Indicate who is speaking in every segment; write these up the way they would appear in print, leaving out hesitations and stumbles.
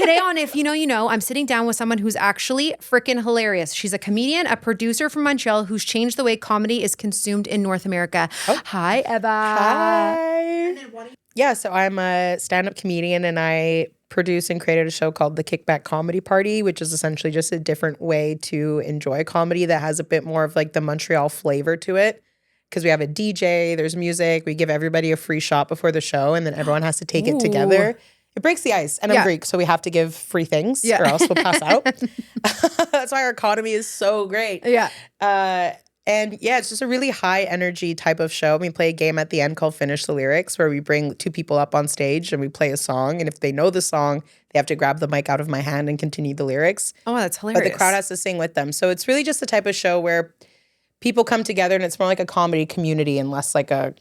Speaker 1: Today on If You Know, You Know, I'm sitting down with someone who's actually freaking hilarious. She's a comedian, a producer from Montreal who's changed the way comedy is consumed in North America. Oh. Hi, Eva.
Speaker 2: Hi. Yeah, so I'm a stand-up comedian and I produced and created a show called The Kickback Comedy Party, which is essentially just a different way to enjoy comedy that has a bit more of like the Montreal flavor to it. Because we have a DJ, there's music, we give everybody a free shot before the show, and then everyone has to take it together. It breaks the ice. And I'm Greek, so we have to give free things or else we'll pass out. That's why our economy is so great.
Speaker 1: Yeah.
Speaker 2: And yeah, it's just a really high energy type of show. We play a game at the end called Finish the Lyrics, where we bring two people up on stage and we play a song. And if they know the song, they have to grab the mic out of my hand and continue the lyrics.
Speaker 1: Oh, that's hilarious.
Speaker 2: But the crowd has to sing with them. So it's really just the type of show where people come together and it's more like a comedy community and less like a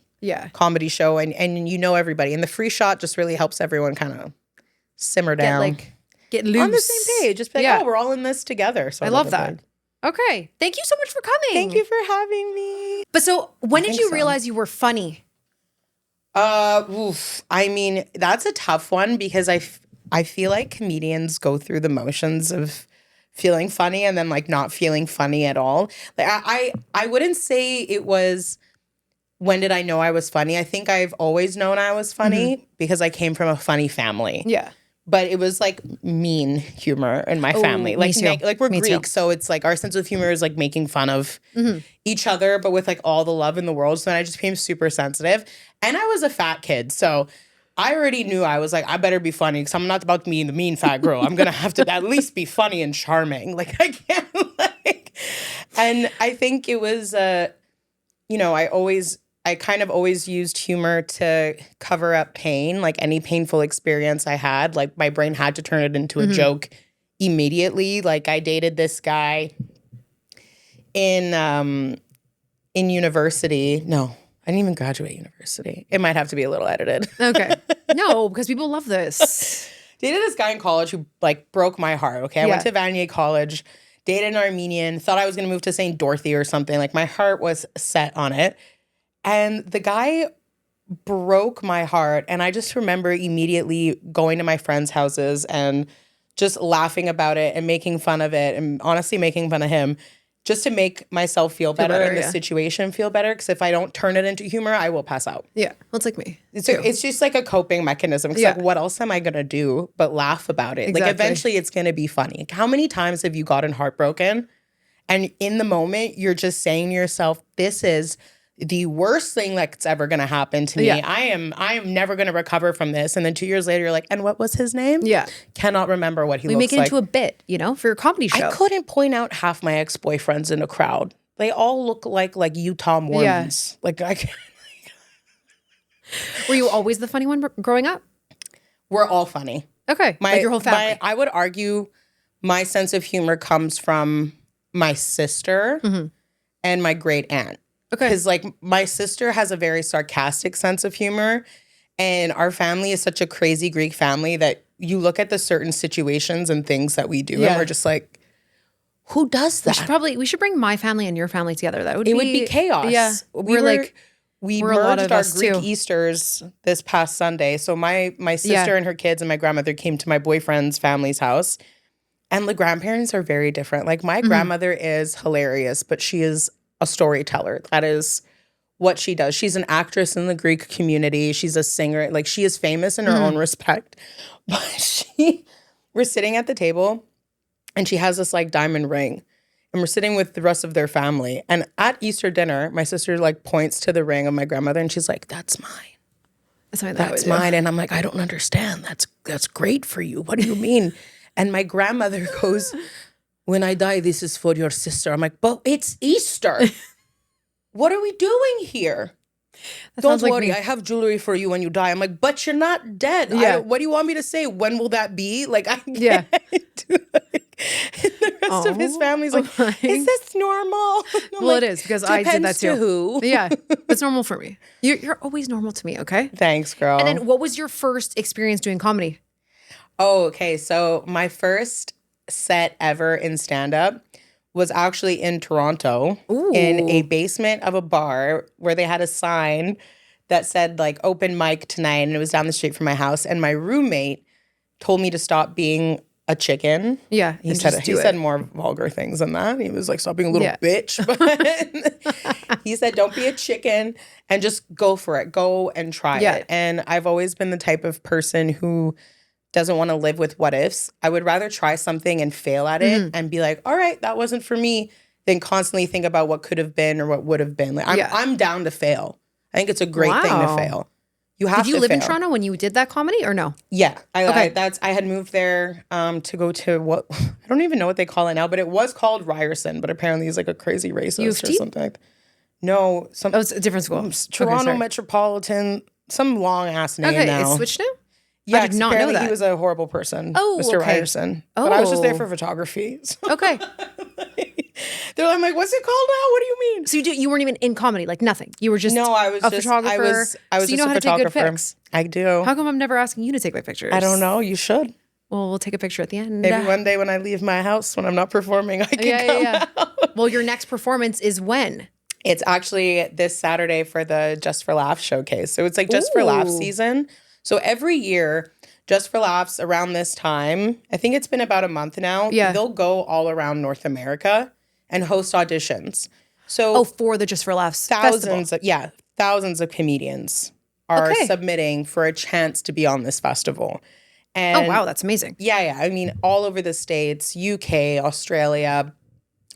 Speaker 2: comedy show. And you know everybody. And the free shot just really helps everyone kind of simmer down.
Speaker 1: Get loose.
Speaker 2: On the same page. Just be like, oh, we're all in this together. So
Speaker 1: I love that. Okay. Thank you so much for coming.
Speaker 2: Thank you for having me.
Speaker 1: But so when did you realize you were funny?
Speaker 2: I mean, that's a tough one because I feel like comedians go through the motions of feeling funny and then like not feeling funny at all. Like I wouldn't say it was when did I know I was funny? I think I've always known I was funny because I came from a funny family.
Speaker 1: Yeah.
Speaker 2: But it was like mean humor in my family. Like we're Greek, so it's like our sense of humor is like making fun of each other, but with like all the love in the world. So then I just became super sensitive. And I was a fat kid, so I already knew I was like, I better be funny because I'm not about to be the mean fat girl. I'm gonna have to at least be funny and charming. Like I can't like. And I think it was, I kind of always used humor to cover up pain, like any painful experience I had. Like my brain had to turn it into a joke immediately. Like I dated this guy in university. No, I didn't even graduate university. It might have to be a little edited.
Speaker 1: Okay. No, because people love this.
Speaker 2: Dated this guy in college who like broke my heart. Okay. I went to Vanier College, dated an Armenian, thought I was going to move to St. Dorothy or something. Like my heart was set on it. And the guy broke my heart. And I just remember immediately going to my friends' houses and just laughing about it and making fun of it and honestly making fun of him just to make myself feel better and the situation feel better. Because if I don't turn it into humor, I will pass out.
Speaker 1: Yeah. Well, it's like me.
Speaker 2: It's just like a coping mechanism. Because like, what else am I going to do but laugh about it? Exactly. Like eventually it's going to be funny. How many times have you gotten heartbroken? And in the moment, you're just saying to yourself, this is the worst thing that's ever going to happen to me. Yeah. I am never going to recover from this. And then 2 years later, you're like, and what was his name?
Speaker 1: Yeah.
Speaker 2: Cannot remember what he looks like.
Speaker 1: We make it into a bit, for your comedy show.
Speaker 2: I couldn't point out half my ex-boyfriends in a crowd. They all look like Utah Mormons. Yeah. Like I can't.
Speaker 1: Were you always the funny one growing up?
Speaker 2: We're all funny.
Speaker 1: Okay. Like your whole family.
Speaker 2: I would argue my sense of humor comes from my sister and my great aunt. Okay. Because like my sister has a very sarcastic sense of humor and our family is such a crazy Greek family that you look at the certain situations and things that we do and we're just like, who does that?
Speaker 1: We should bring my family and your family together. It would be
Speaker 2: chaos.
Speaker 1: Yeah.
Speaker 2: We merged our Greek Easters this past Sunday. So my sister and her kids and my grandmother came to my boyfriend's family's house. And the grandparents are very different. Like my grandmother is hilarious, but she is a storyteller. That is what she does. She's an actress in the Greek community. She's a singer. Like she is famous in her own respect. But we're sitting at the table and she has this like diamond ring. And we're sitting with the rest of their family. And at Easter dinner, my sister like points to the ring of my grandmother and she's like, that's mine. That's mine. And I'm like, I don't understand. That's great for you. What do you mean? And my grandmother goes, when I die, this is for your sister. I'm like, but it's Easter. What are we doing here? Don't worry, I have jewelry for you when you die. I'm like, but you're not dead. Yeah. What do you want me to say? When will that be? Like, I can't do it. And the rest of his family's like, is this normal?
Speaker 1: Well, it is because I did that too.
Speaker 2: To who?
Speaker 1: Yeah, it's normal for me. You're always normal to me, okay?
Speaker 2: Thanks, girl.
Speaker 1: And then what was your first experience doing comedy?
Speaker 2: Oh, okay. So my first set ever in stand-up was actually in Toronto in a basement of a bar where they had a sign that said like open mic tonight and it was down the street from my house and my roommate told me to stop being a chicken.
Speaker 1: Yeah.
Speaker 2: He said more vulgar things than that. He was like, stop being a little bitch. But he said, don't be a chicken and just go for it. Go and try it. And I've always been the type of person who doesn't want to live with what ifs. I would rather try something and fail at it and be like, all right, that wasn't for me, than constantly think about what could have been or what would have been. Like, I'm down to fail. I think it's a great thing to fail. You have to fail.
Speaker 1: Did you live in Toronto when you did that comedy or no?
Speaker 2: Yeah. I had moved there to go to what, I don't even know what they call it now, but it was called Ryerson, but apparently he's like a crazy racist or something like that. No.
Speaker 1: It's a different school.
Speaker 2: Toronto Metropolitan, some long ass name now.
Speaker 1: It's switched now?
Speaker 2: Yeah,
Speaker 1: I did not know that.
Speaker 2: He was a horrible person,
Speaker 1: Mr.
Speaker 2: Okay. Ryerson. But I was just there for photography. So.
Speaker 1: Okay.
Speaker 2: I'm like, what's it called now? What do you mean?
Speaker 1: So you weren't even in comedy, like nothing. You were just a photographer.
Speaker 2: I was
Speaker 1: so you
Speaker 2: just
Speaker 1: know how
Speaker 2: a photographer.
Speaker 1: to take good pics.
Speaker 2: I do.
Speaker 1: How come I'm never asking you to take my pictures?
Speaker 2: I don't know. You should.
Speaker 1: Well, we'll take a picture at the end.
Speaker 2: Maybe one day when I leave my house, when I'm not performing, I can come out.
Speaker 1: Well, your next performance is when?
Speaker 2: It's actually this Saturday for the Just for Laughs showcase. So it's like Just for Laughs season. So every year, Just for Laughs around this time, I think it's been about a month now, they'll go all around North America and host auditions. So
Speaker 1: for the Just for Laughs
Speaker 2: thousands of comedians are submitting for a chance to be on this festival. And
Speaker 1: wow, that's amazing.
Speaker 2: Yeah. I mean, all over the States, UK, Australia,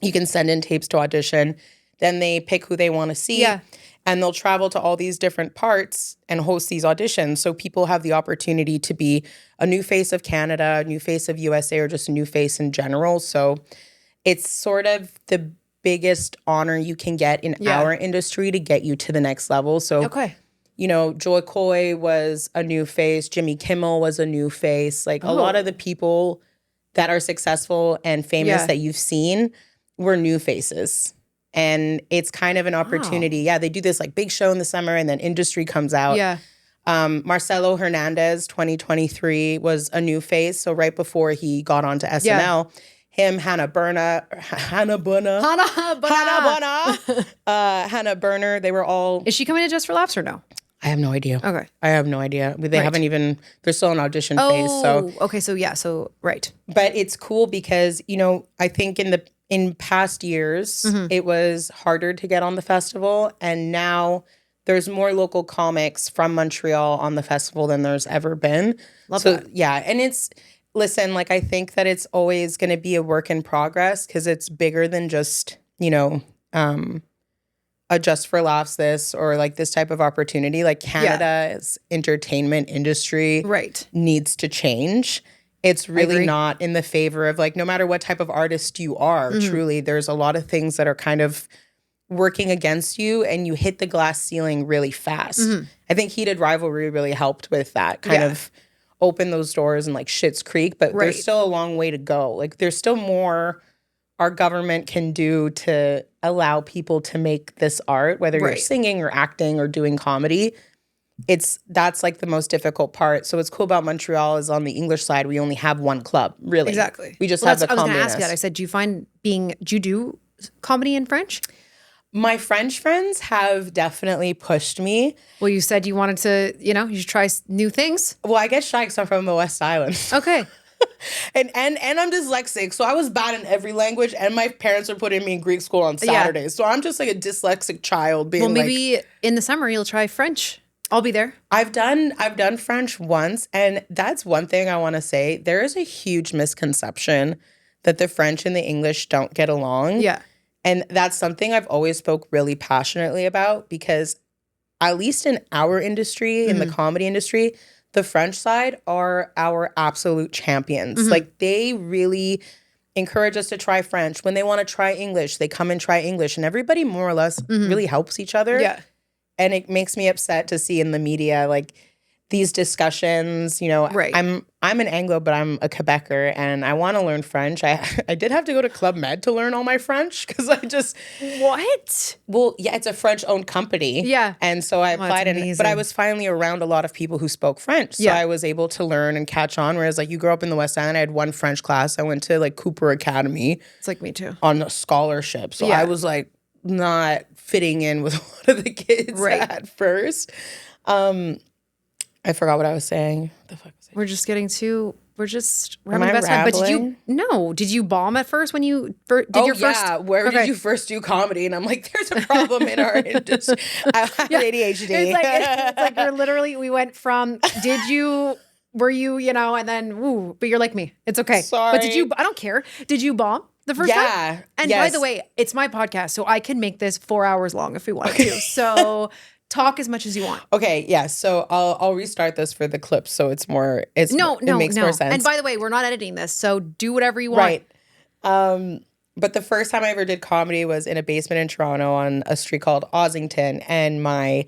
Speaker 2: you can send in tapes to audition. Then they pick who they want to see. Yeah. And they'll travel to all these different parts and host these auditions. So people have the opportunity to be a new face of Canada, a new face of USA, or just a new face in general. So it's sort of the biggest honor you can get in our industry to get you to the next level. So, you know, Joy Coy was a new face. Jimmy Kimmel was a new face. Like a lot of the people that are successful and famous that you've seen were new faces. And it's kind of an opportunity. Yeah, they do this like big show in the summer and then industry comes out. Yeah. Marcelo Hernandez, 2023, was a new face. So right before he got onto SNL, him, Hannah Berner, they were all...
Speaker 1: Is she coming to Just for Laughs or no?
Speaker 2: I have no idea.
Speaker 1: Okay.
Speaker 2: I have no idea. They haven't even... They're still in audition phase. So
Speaker 1: okay, so right.
Speaker 2: But it's cool because, you know, I think in past years, it was harder to get on the festival. And now there's more local comics from Montreal on the festival than there's ever been.
Speaker 1: Love that.
Speaker 2: Yeah. And it's... Listen, like I think that it's always going to be a work in progress because it's bigger than just, you know, a Just for Laughs this or like this type of opportunity. Like Canada's entertainment industry needs to change. It's really not in the favor of like no matter what type of artist you are, truly, there's a lot of things that are kind of working against you and you hit the glass ceiling really fast. I think Heated Rivalry really helped with that kind of open those doors and like Schitt's Creek, but there's still a long way to go. Like there's still more our government can do to allow people to make this art, whether you're singing or acting or doing comedy. That's like the most difficult part. So what's cool about Montreal is on the English side, we only have one club, really.
Speaker 1: Exactly.
Speaker 2: We just have the comedy.
Speaker 1: I was going to ask you that. I said, do you do comedy in French?
Speaker 2: My French friends have definitely pushed me.
Speaker 1: Well, you said you wanted to, you should try new things.
Speaker 2: Well, I get shy because I'm from the West Island.
Speaker 1: Okay.
Speaker 2: and I'm dyslexic, so I was bad in every language, and my parents were putting me in Greek school on Saturdays. So I'm just like a dyslexic child being
Speaker 1: maybe in the summer you'll try French. I'll be there.
Speaker 2: I've done French once, and that's one thing I want to say. There is a huge misconception that the French and the English don't get along.
Speaker 1: Yeah.
Speaker 2: And that's something I've always spoke really passionately about because at least in our industry, in the comedy industry, the French side are our absolute champions. Like they really encourage us to try French. When they want to try English, they come and try English. And everybody more or less really helps each other.
Speaker 1: Yeah.
Speaker 2: And it makes me upset to see in the media like these discussions, I'm an Anglo, but I'm a Quebecer and I want to learn French. I did have to go to Club Med to learn all my French because I just...
Speaker 1: What?
Speaker 2: Well, yeah, it's a French-owned company.
Speaker 1: Yeah.
Speaker 2: And so I applied, but I was finally around a lot of people who spoke French. So I was able to learn and catch on, whereas like you grow up in the West Island, I had one French class. I went to like Cooper Academy.
Speaker 1: It's like me too.
Speaker 2: On a scholarship. So I was like not fitting in with a lot of the kids at first. I forgot what I was saying. What the fuck was I saying?
Speaker 1: We're just getting to we're
Speaker 2: Am
Speaker 1: having
Speaker 2: I
Speaker 1: the best time. But
Speaker 2: rambling?
Speaker 1: did you bomb at first when you did your first?
Speaker 2: Yeah, where did you first do comedy? And I'm like, there's a problem in our industry. I have ADHD.
Speaker 1: It's like you're literally, we went from, were you, and then, woo, but you're like me. It's okay.
Speaker 2: Sorry.
Speaker 1: But I don't care. Did you bomb the first time?
Speaker 2: Yeah.
Speaker 1: And by the way, it's my podcast, so I can make this 4 hours long if we wanted to. So talk as much as you want.
Speaker 2: Okay, yeah. So I'll restart this for the clips so it makes more sense.
Speaker 1: And by the way, we're not editing this, so do whatever you want.
Speaker 2: Right. But the first time I ever did comedy was in a basement in Toronto on a street called Ossington, and my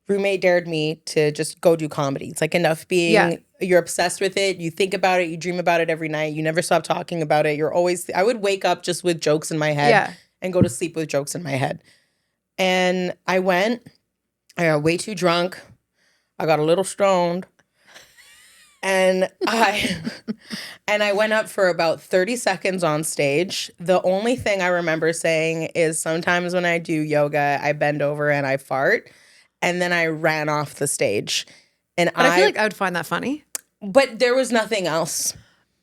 Speaker 2: roommate dared me to just go do comedy. It's like enough being you're obsessed with it, you think about it, you dream about it every night, you never stop talking about it. I would wake up just with jokes in my head and go to sleep with jokes in my head. And I got way too drunk. I got a little stoned. And I went up for about 30 seconds on stage. The only thing I remember saying is sometimes when I do yoga, I bend over and I fart. And then I ran off the stage. But
Speaker 1: I feel like I would find that funny.
Speaker 2: But there was nothing else.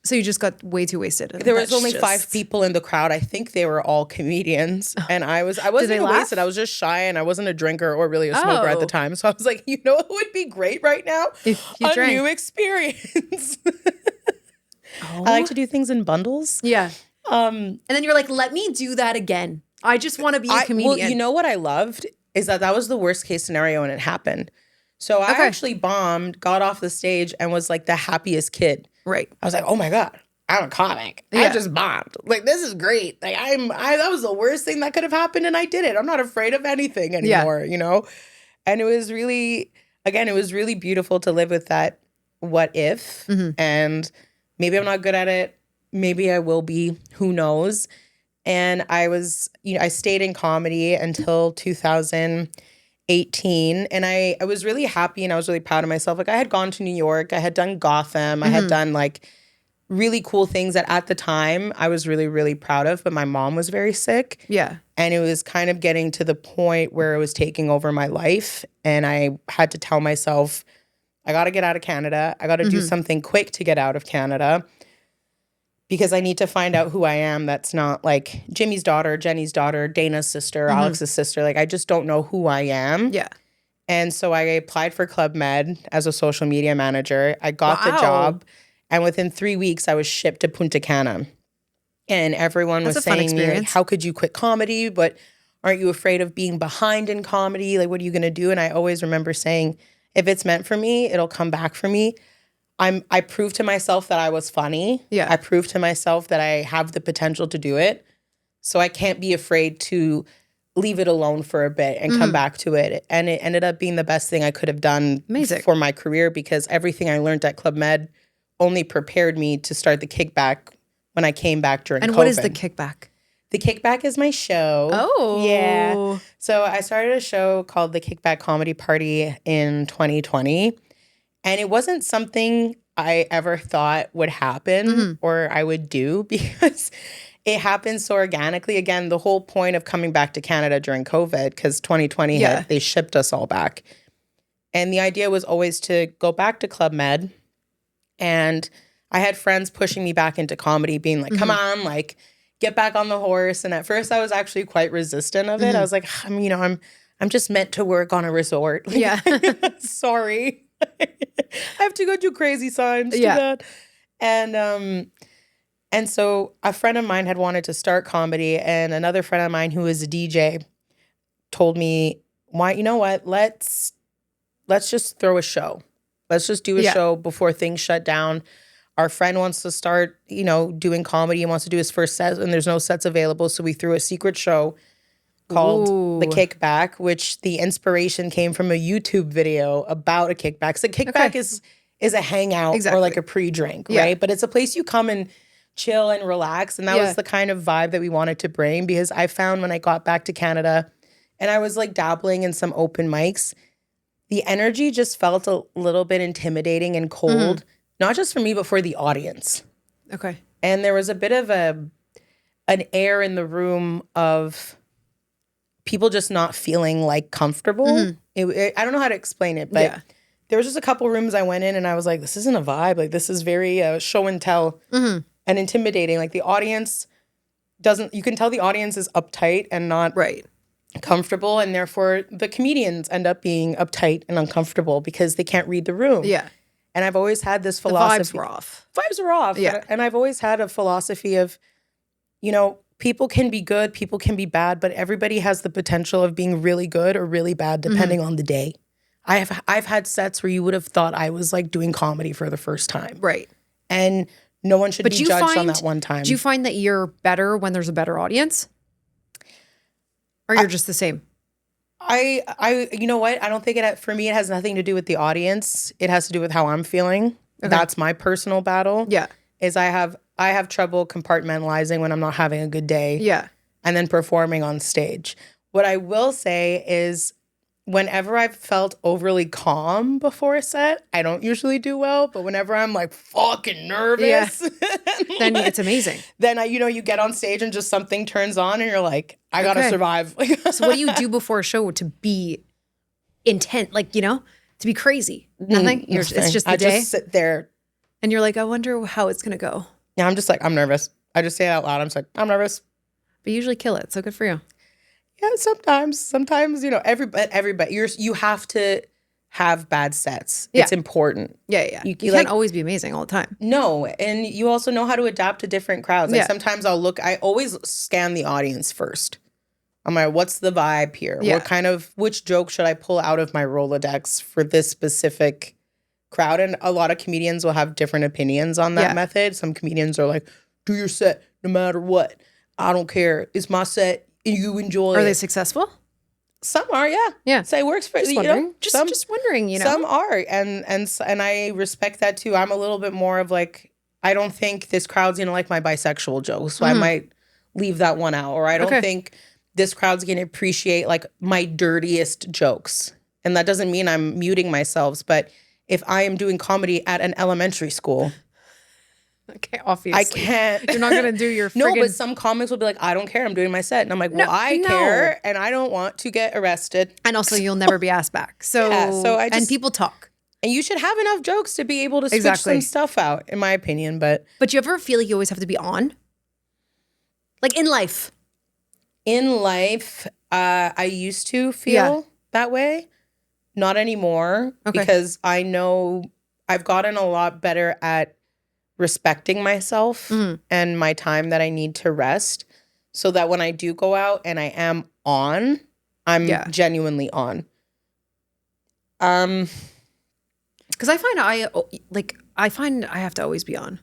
Speaker 1: So you just got way too wasted.
Speaker 2: There was only 5 people in the crowd. I think they were all comedians. And I wasn't even wasted. I was just shy and I wasn't a drinker or really a smoker at the time. So I was like, what would be great right now?
Speaker 1: If you drank.
Speaker 2: New experience. I like to do things in bundles.
Speaker 1: Yeah. And then you're like, let me do that again. I just want to be a comedian.
Speaker 2: Well, you know what I loved is that was the worst case scenario and it happened. So I actually bombed, got off the stage and was like the happiest kid.
Speaker 1: Right.
Speaker 2: I was like, oh my God, I'm a comic. I just bombed. Like, this is great. Like, that was the worst thing that could have happened and I did it. I'm not afraid of anything anymore, And it was really beautiful to live with that what if. Mm-hmm. And maybe I'm not good at it. Maybe I will be. Who knows? And I stayed in comedy until 2018. And I was really happy and I was really proud of myself. Like I had gone to New York. I had done Gotham. Mm-hmm. I had done like really cool things that at the time I was really, really proud of. But my mom was very sick.
Speaker 1: Yeah.
Speaker 2: And it was kind of getting to the point where it was taking over my life. And I had to tell myself, I got to get out of Canada. I got to do something quick to get out of Canada. Because I need to find out who I am. That's not like Jimmy's daughter, Jenny's daughter, Dana's sister, Alex's sister. Like I just don't know who I am.
Speaker 1: Yeah.
Speaker 2: And so I applied for Club Med as a social media manager. I got the job. And within 3 weeks, I was shipped to Punta Cana. And everyone was saying, like, how could you quit comedy? But aren't you afraid of being behind in comedy? Like, what are you going to do? And I always remember saying, if it's meant for me, it'll come back for me. I proved to myself that I was funny.
Speaker 1: Yeah.
Speaker 2: I proved to myself that I have the potential to do it. So I can't be afraid to leave it alone for a bit and come back to it. And it ended up being the best thing I could have done for my career because everything I learned at Club Med only prepared me to start the Kickback when I came back during COVID.
Speaker 1: And what is the Kickback?
Speaker 2: The Kickback is my show.
Speaker 1: Oh.
Speaker 2: Yeah. So I started a show called The Kickback Comedy Party in 2020. And it wasn't something I ever thought would happen or I would do because it happened so organically. Again, the whole point of coming back to Canada during COVID, because 2020 hit, they shipped us all back. And the idea was always to go back to Club Med. And I had friends pushing me back into comedy, being like, come on, like, get back on the horse. And at first I was actually quite resistant of it. I was like, I'm just meant to work on a resort. Like, sorry. I have to go do crazy signs. Yeah. And so a friend of mine had wanted to start comedy, and another friend of mine who is a DJ told me, "Why? You know what? Let's just throw a show. Let's just do a show before things shut down. Our friend wants to start, doing comedy. He wants to do his first set, and there's no sets available. So we threw a secret show called The Kickback, which the inspiration came from a YouTube video about a kickback. So kickback is a hangout or like a pre-drink, right? But it's a place you come and chill and relax. And that was the kind of vibe that we wanted to bring, because I found when I got back to Canada and I was like dabbling in some open mics, the energy just felt a little bit intimidating and cold, not just for me, but for the audience.
Speaker 1: Okay.
Speaker 2: And there was a bit of an air in the room of people just not feeling like comfortable. I don't know how to explain it, but there was just a couple rooms I went in and I was like, this isn't a vibe. Like, this is very show and tell and intimidating. Like, the audience you can tell the audience is uptight and not comfortable. And therefore, the comedians end up being uptight and uncomfortable because they can't read the room.
Speaker 1: Yeah.
Speaker 2: And I've always had this philosophy.
Speaker 1: The vibes were off.
Speaker 2: Vibes are off.
Speaker 1: Yeah.
Speaker 2: And I've always had a philosophy of, you know, people can be good, people can be bad, but everybody has the potential of being really good or really bad depending on the day. I've had sets where you would have thought I was like doing comedy for the first time.
Speaker 1: Right.
Speaker 2: And no one should be judged on that one time.
Speaker 1: Do you find that you're better when there's a better audience? Or you're just the same?
Speaker 2: You know what? I don't think for me, it has nothing to do with the audience. It has to do with how I'm feeling. Okay. That's my personal battle.
Speaker 1: Yeah.
Speaker 2: Is I have trouble compartmentalizing when I'm not having a good day.
Speaker 1: Yeah.
Speaker 2: And then performing on stage. What I will say is whenever I've felt overly calm before a set, I don't usually do well. But whenever I'm like fucking nervous,
Speaker 1: then it's amazing.
Speaker 2: Then you get on stage and just something turns on and you're like, I gotta survive.
Speaker 1: So what do you do before a show to be intent? Like, to be crazy? Nothing? It's just the day?
Speaker 2: I just sit there.
Speaker 1: And you're like, I wonder how it's gonna go.
Speaker 2: Yeah, I'm just like, I'm nervous. I just say it out loud. I'm just like, I'm nervous.
Speaker 1: But you usually kill it. So good for you.
Speaker 2: Yeah, sometimes, everybody, you have to have bad sets. Yeah. It's important.
Speaker 1: Yeah. You can't always be amazing all the time.
Speaker 2: No, and you also know how to adapt to different crowds. Like sometimes I always scan the audience first. I'm like, what's the vibe here? Yeah. Which joke should I pull out of my Rolodex for this specific crowd? And a lot of comedians will have different opinions on that method. Some comedians are like, do your set no matter what. I don't care. It's my set. You enjoy it.
Speaker 1: Are they successful?
Speaker 2: Some are, yeah.
Speaker 1: Yeah.
Speaker 2: So it works for
Speaker 1: just wondering. Just wondering,
Speaker 2: Some are. And I respect that too. I'm a little bit more of like, I don't think this crowd's gonna like my bisexual jokes. So I might leave that one out. Or I don't think this crowd's gonna appreciate like my dirtiest jokes. And that doesn't mean I'm muting myself, but if I am doing comedy at an elementary school,
Speaker 1: okay, obviously.
Speaker 2: I can't.
Speaker 1: You're not going to do your friggin...
Speaker 2: No, but some comics will be like, I don't care. I'm doing my set. And I'm like, well, I care. And I don't want to get arrested.
Speaker 1: And also, you'll never be asked back. So, and people talk.
Speaker 2: And you should have enough jokes to be able to switch some stuff out, in my opinion. But
Speaker 1: you ever feel like you always have to be on? Like in life?
Speaker 2: In life, I used to feel that way. Not anymore. Okay. Because I know I've gotten a lot better at respecting myself and my time that I need to rest so that when I do go out and I am on, I'm genuinely on.
Speaker 1: Because I find I find I have to always be on.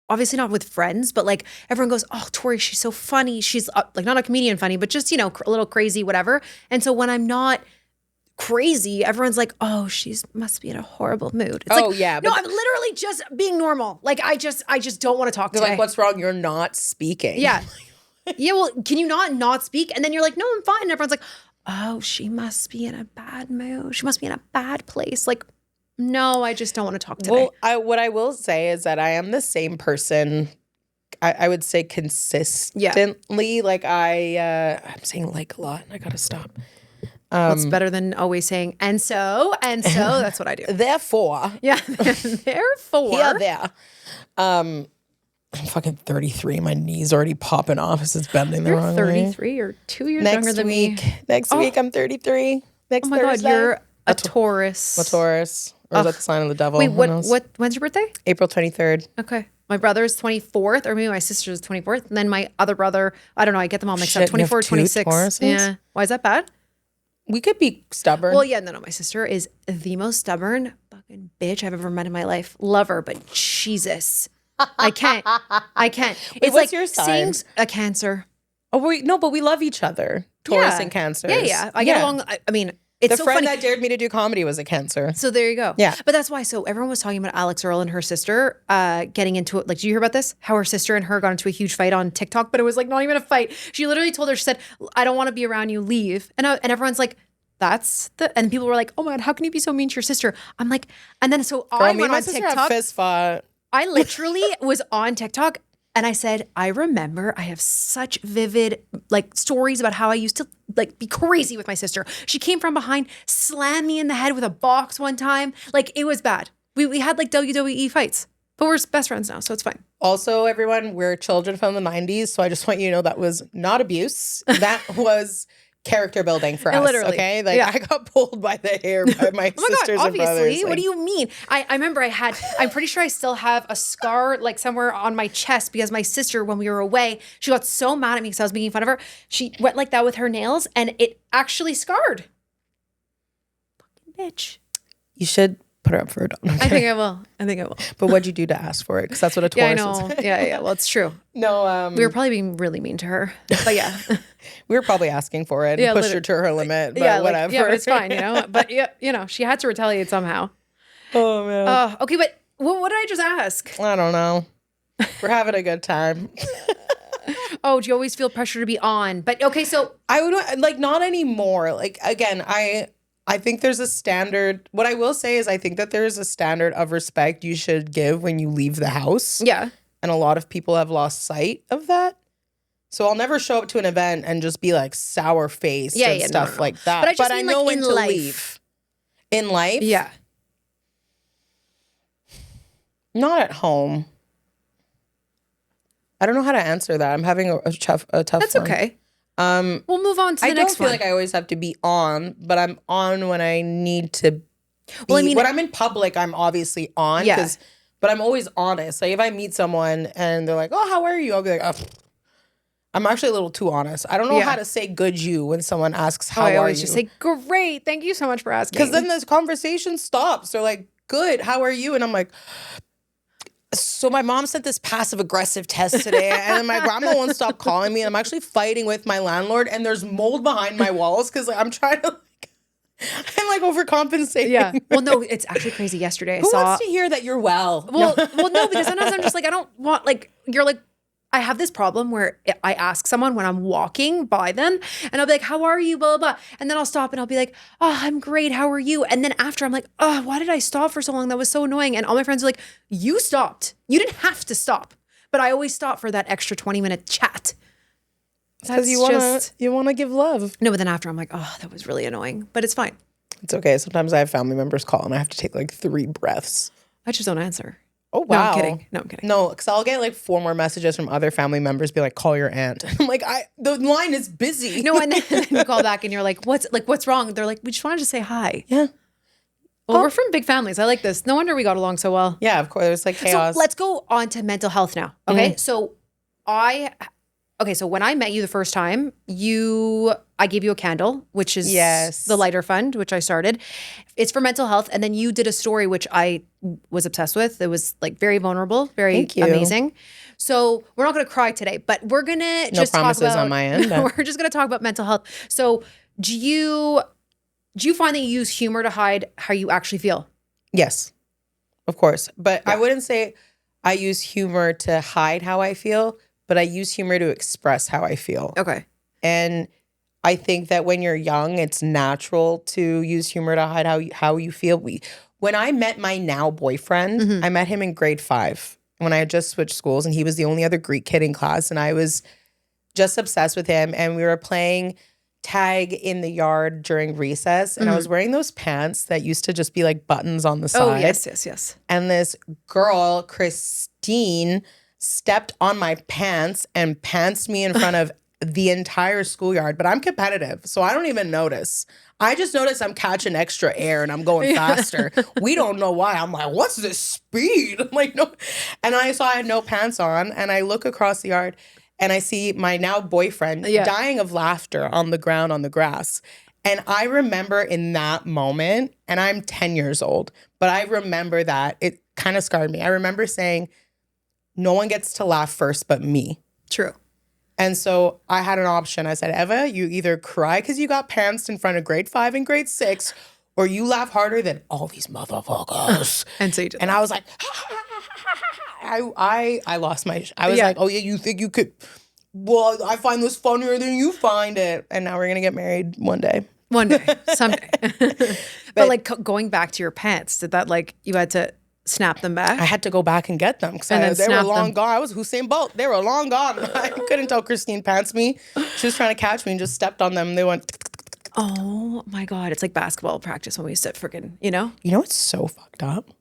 Speaker 1: Obviously not with friends, but like everyone goes, oh, Tory, she's so funny. She's like not a comedian funny, but just, a little crazy, whatever. And so when I'm not crazy, everyone's like, oh, must be in a horrible mood. It's
Speaker 2: yeah.
Speaker 1: No, I'm literally just being normal. Like I just don't want to talk today.
Speaker 2: Like, what's wrong? You're not speaking.
Speaker 1: Yeah. Yeah, well, can you not speak? And then you're like, no, I'm fine. And everyone's like, oh, she must be in a bad mood. She must be in a bad place. Like, no, I just don't want to talk today.
Speaker 2: Well, what I will say is that I am the same person, I would say consistently. Yeah. Like I'm saying like a lot and I got to stop.
Speaker 1: It's better than always saying, and so, that's what I do.
Speaker 2: Therefore.
Speaker 1: Yeah. Therefore.
Speaker 2: Yeah, there. I'm fucking 33. My knee's already popping off as it's bending the wrong way.
Speaker 1: You're 33. You're 2 years younger than me.
Speaker 2: Next week, I'm 33. Next Thursday.
Speaker 1: God, you're a Taurus.
Speaker 2: A Taurus. Or is that the sign of the devil?
Speaker 1: Wait, when's your birthday?
Speaker 2: April 23rd.
Speaker 1: Okay. My brother's 24th, or maybe my sister's 24th. And then my other brother, I don't know, I get them all mixed up. 24, 26.
Speaker 2: Tauruses?
Speaker 1: Yeah. Why is that bad?
Speaker 2: We could be stubborn.
Speaker 1: Well, yeah, no. My sister is the most stubborn fucking bitch I've ever met in my life. Love her, but Jesus. I can't.
Speaker 2: Wait,
Speaker 1: it's
Speaker 2: what's like your sign?
Speaker 1: A Cancer.
Speaker 2: Oh, no, but we love each other. Taurus and Cancers.
Speaker 1: Yeah. I get along. I mean, it's
Speaker 2: the
Speaker 1: so
Speaker 2: friend
Speaker 1: funny.
Speaker 2: that dared me to do comedy was a Cancer.
Speaker 1: So there you go.
Speaker 2: Yeah.
Speaker 1: But that's why. So everyone was talking about Alex Earl and her sister getting into it. Like, did you hear about this? How her sister and her got into a huge fight on TikTok, but it was like not even a fight. She literally told her, she said, I don't want to be around you, leave. And everyone's like, and people were like, oh my God, how can you be so mean to your sister? I'm like, and then so I went on TikTok.
Speaker 2: Fist fought.
Speaker 1: I literally was on TikTok And I said, I remember I have such vivid like stories about how I used to like be crazy with my sister. She came from behind, slammed me in the head with a box one time. Like it was bad. We had like WWE fights, but we're best friends now, so it's fine.
Speaker 2: Also, everyone, we're children from the 90s, so I just want you to know that was not abuse. That was character building for us,
Speaker 1: literally.
Speaker 2: Okay? Like, I got pulled by the hair by my sisters and brothers.
Speaker 1: Obviously. Like, what do you mean? I remember I'm pretty sure I still have a scar, like, somewhere on my chest because my sister, when we were away, she got so mad at me because I was making fun of her. She went like that with her nails, and it actually scarred. Fucking bitch.
Speaker 2: You should put her up for adoption.
Speaker 1: I think I will.
Speaker 2: But what'd you do to ask for it? Because that's what a Taurus
Speaker 1: I know.
Speaker 2: is.
Speaker 1: Yeah. Well, it's true.
Speaker 2: No,
Speaker 1: we were probably being really mean to her. But yeah.
Speaker 2: We were probably asking for it and pushed her to her limit. But whatever.
Speaker 1: But it's fine, But she had to retaliate somehow.
Speaker 2: Oh, man.
Speaker 1: Okay, but what did I just ask?
Speaker 2: I don't know. We're having a good time.
Speaker 1: Oh, do you always feel pressure to be on? But okay, so
Speaker 2: I would like not anymore. Like again, I think there's a standard. What I will say is I think that there's a standard of respect you should give when you leave the house.
Speaker 1: Yeah.
Speaker 2: And a lot of people have lost sight of that. So I'll never show up to an event and just be like sour faced and stuff like that.
Speaker 1: But I just mean
Speaker 2: know
Speaker 1: like
Speaker 2: when
Speaker 1: in
Speaker 2: to
Speaker 1: life.
Speaker 2: leave. In life?
Speaker 1: Yeah.
Speaker 2: Not at home. I don't know how to answer that. I'm having a tough
Speaker 1: That's
Speaker 2: one.
Speaker 1: Okay. We'll move on to the next one.
Speaker 2: I don't feel like I always have to be on, but I'm on when I need to be.
Speaker 1: Well, I mean,
Speaker 2: when I'm in public, I'm obviously on.
Speaker 1: Yeah.
Speaker 2: But I'm always honest. Like if I meet someone and they're like, "Oh, how are you?" I'll be like, "Oh." I'm actually a little too honest. I don't know how to say "good you" when someone asks, "How are you?" I always
Speaker 1: just say, "Great, thank you so much for asking."
Speaker 2: Because then this conversation stops. They're like, "Good, how are you?" And I'm like, so my mom sent this passive aggressive test today and then my grandma won't stop calling me. And I'm actually fighting with my landlord and there's mold behind my walls because like, I'm trying to I'm like overcompensating.
Speaker 1: Yeah. Well, no, it's actually crazy. Yesterday
Speaker 2: Who wants to hear that you're well?
Speaker 1: Well, no, because sometimes I'm just like, I don't want like, you're like, I have this problem where I ask someone when I'm walking by them and I'll be like, how are you? Blah, blah, blah. And then I'll stop and I'll be like, oh, I'm great. How are you? And then after I'm like, oh, why did I stop for so long? That was so annoying. And all my friends are like, you stopped. You didn't have to stop. But I always stop for that extra 20-minute chat.
Speaker 2: Because you want to give love.
Speaker 1: No, but then after I'm like, oh, that was really annoying. But it's fine.
Speaker 2: It's okay. Sometimes I have family members call and I have to take like 3 breaths.
Speaker 1: I just don't answer.
Speaker 2: Oh, wow.
Speaker 1: No, I'm kidding.
Speaker 2: No, because I'll get like 4 more messages from other family members be like, call your aunt. I'm like, the line is busy.
Speaker 1: No, and then you call back and you're like, what's wrong? They're like, we just wanted to say hi.
Speaker 2: Yeah.
Speaker 1: Well, we're from big families. I like this. No wonder we got along so well.
Speaker 2: Yeah, of course. There's like chaos.
Speaker 1: So let's go on to mental health now. Okay. So so when I met you the first time, I gave you a candle, which is the Lighter Fund, which I started. It's for mental health. And then you did a story, which I was obsessed with. It was like very vulnerable, very amazing. So we're not going to cry today, but we're going to just talk about— No promises
Speaker 2: on my end.
Speaker 1: We're just going to talk about mental health. So do you find that you use humor to hide how you actually feel?
Speaker 2: Yes, of course. But I wouldn't say I use humor to hide how I feel, but I use humor to express how I feel.
Speaker 1: Okay.
Speaker 2: And I think that when you're young, it's natural to use humor to hide how you feel. When I met my now boyfriend, I met him in grade 5 when I had just switched schools, and he was the only other Greek kid in class, and I was just obsessed with him. And we were playing tag in the yard during recess, and I was wearing those pants that used to just be like buttons on the side.
Speaker 1: Oh, yes.
Speaker 2: And this girl, Christine, stepped on my pants and pantsed me in front of the entire schoolyard. But I'm competitive, so I don't even notice. I just notice I'm catching extra air and I'm going faster. We don't know why. I'm like, what's this speed? I'm like, no. And I saw I had no pants on, and I look across the yard and I see my now boyfriend dying of laughter on the ground on the grass. And I remember in that moment, and I'm 10 years old, but I remember that it kind of scarred me. I remember saying, no one gets to laugh first but me.
Speaker 1: True.
Speaker 2: And so I had an option. I said, Eva, you either cry because you got pantsed in front of grade 5 and grade 6, or you laugh harder than all these motherfuckers.
Speaker 1: And so you did.
Speaker 2: And I was like, I lost my, I was like, oh yeah, you think you could, well, I find this funnier than you find it. And now we're going to get married one day.
Speaker 1: One day, someday. But like going back to your pants, did that like, you had to snap them back?
Speaker 2: I had to go back and get them because they were long gone. I was Usain Bolt. They were long gone. I couldn't tell Christine pants me. She was trying to catch me and just stepped on them. They went.
Speaker 1: Oh my God. It's like basketball practice when we used to freaking, you know?
Speaker 2: You know, it's so fucked up. Do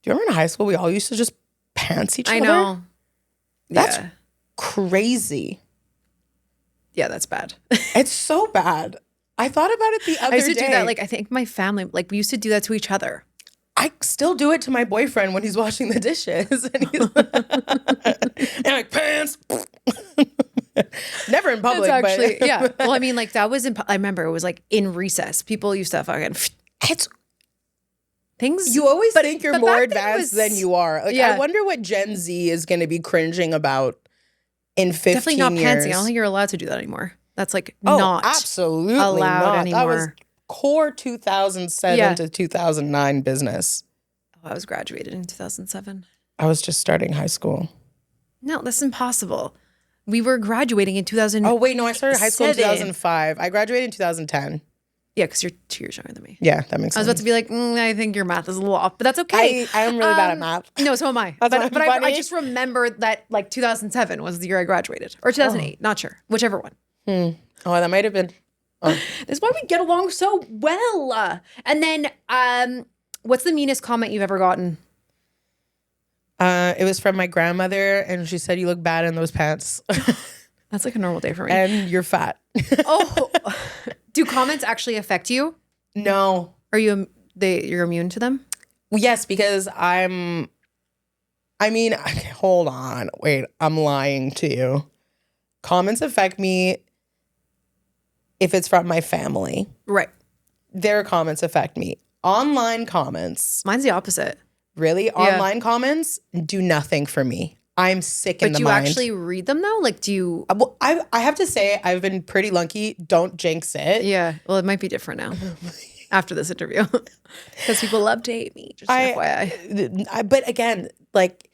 Speaker 2: you remember in high school, we all used to just pants each other?
Speaker 1: I know.
Speaker 2: That's crazy.
Speaker 1: Yeah, that's bad.
Speaker 2: It's so bad. I thought about it the other day.
Speaker 1: I used to do that. Like, I think my family, like, we used to do that to each other.
Speaker 2: I still do it to my boyfriend when he's washing the dishes. And he's and like, pants. Never in public,
Speaker 1: that's actually,
Speaker 2: but.
Speaker 1: yeah. Well, I mean, like, that was I remember it was like in recess. People used to fucking.
Speaker 2: It's.
Speaker 1: Things.
Speaker 2: You always think you're more advanced than you are. Like, I wonder what Gen Z is going to be cringing about in 15
Speaker 1: Definitely not
Speaker 2: years.
Speaker 1: pantsing. I don't think you're allowed to do that anymore. That's like
Speaker 2: absolutely
Speaker 1: allowed
Speaker 2: not.
Speaker 1: anymore.
Speaker 2: That was core 2007 to 2009 business.
Speaker 1: Oh, I was graduated in 2007.
Speaker 2: I was just starting high school.
Speaker 1: No, that's impossible. We were graduating in 2000.
Speaker 2: Oh, wait, no, I started high school in 2005. I graduated in 2010.
Speaker 1: Yeah, because you're 2 years younger than me.
Speaker 2: Yeah, that makes sense.
Speaker 1: I was about to be like, I think your math is a little off, but that's okay.
Speaker 2: I am really bad at math.
Speaker 1: No, so am I. But I just remember that like 2007 was the year I graduated. Or 2008, not sure. Whichever one.
Speaker 2: Oh, that might have been.
Speaker 1: That's why we get along so well. And then what's the meanest comment you've ever gotten?
Speaker 2: It was from my grandmother, and she said, "You look bad in those pants."
Speaker 1: That's like a normal day for me.
Speaker 2: And you're fat.
Speaker 1: Oh, do comments actually affect you?
Speaker 2: No.
Speaker 1: Are you're immune to them?
Speaker 2: Well, yes, because hold on. Wait, I'm lying to you. Comments affect me if it's from my family.
Speaker 1: Right.
Speaker 2: Their comments affect me. Online comments.
Speaker 1: Mine's the opposite.
Speaker 2: Really? Yeah. Online comments do nothing for me. I'm sick in the mind.
Speaker 1: But do you actually read them though? Like, do you?
Speaker 2: Well, I have to say I've been pretty lucky. Don't jinx it.
Speaker 1: Yeah. Well, it might be different now after this interview because people love to hate me. Just FYI.
Speaker 2: But again, like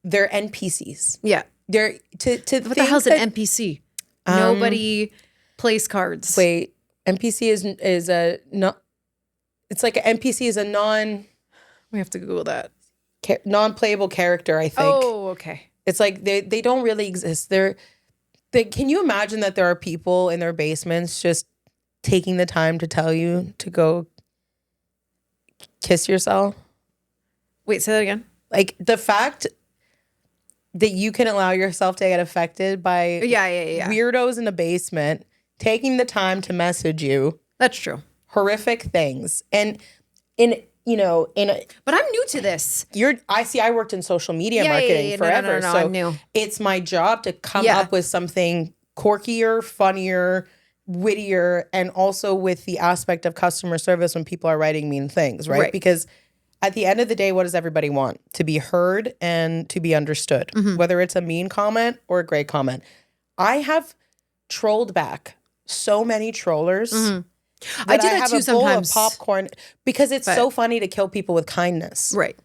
Speaker 2: they're NPCs.
Speaker 1: Yeah.
Speaker 2: They're
Speaker 1: what the hell's an NPC? Nobody plays cards.
Speaker 2: Wait, NPC is a not. It's like an NPC is a non.
Speaker 1: We have to Google that.
Speaker 2: Non-playable character, I think.
Speaker 1: Oh, okay.
Speaker 2: It's like they don't really exist. Can you imagine that there are people in their basements just taking the time to tell you to go kiss yourself?
Speaker 1: Wait, say that again.
Speaker 2: Like the fact that you can allow yourself to get affected by weirdos in the basement taking the time to message you.
Speaker 1: That's true.
Speaker 2: Horrific things. And
Speaker 1: but I'm new to this.
Speaker 2: I worked in social media marketing forever.
Speaker 1: No,
Speaker 2: so
Speaker 1: I'm new.
Speaker 2: It's my job to come up with something quirkier, funnier, wittier, and also with the aspect of customer service when people are writing mean things, right? Because at the end of the day, what does everybody want? To be heard and to be understood, whether it's a mean comment or a great comment. I have trolled back so many trollers.
Speaker 1: I do that too sometimes.
Speaker 2: Bowl of popcorn because it's so funny to kill people with kindness.
Speaker 1: Right.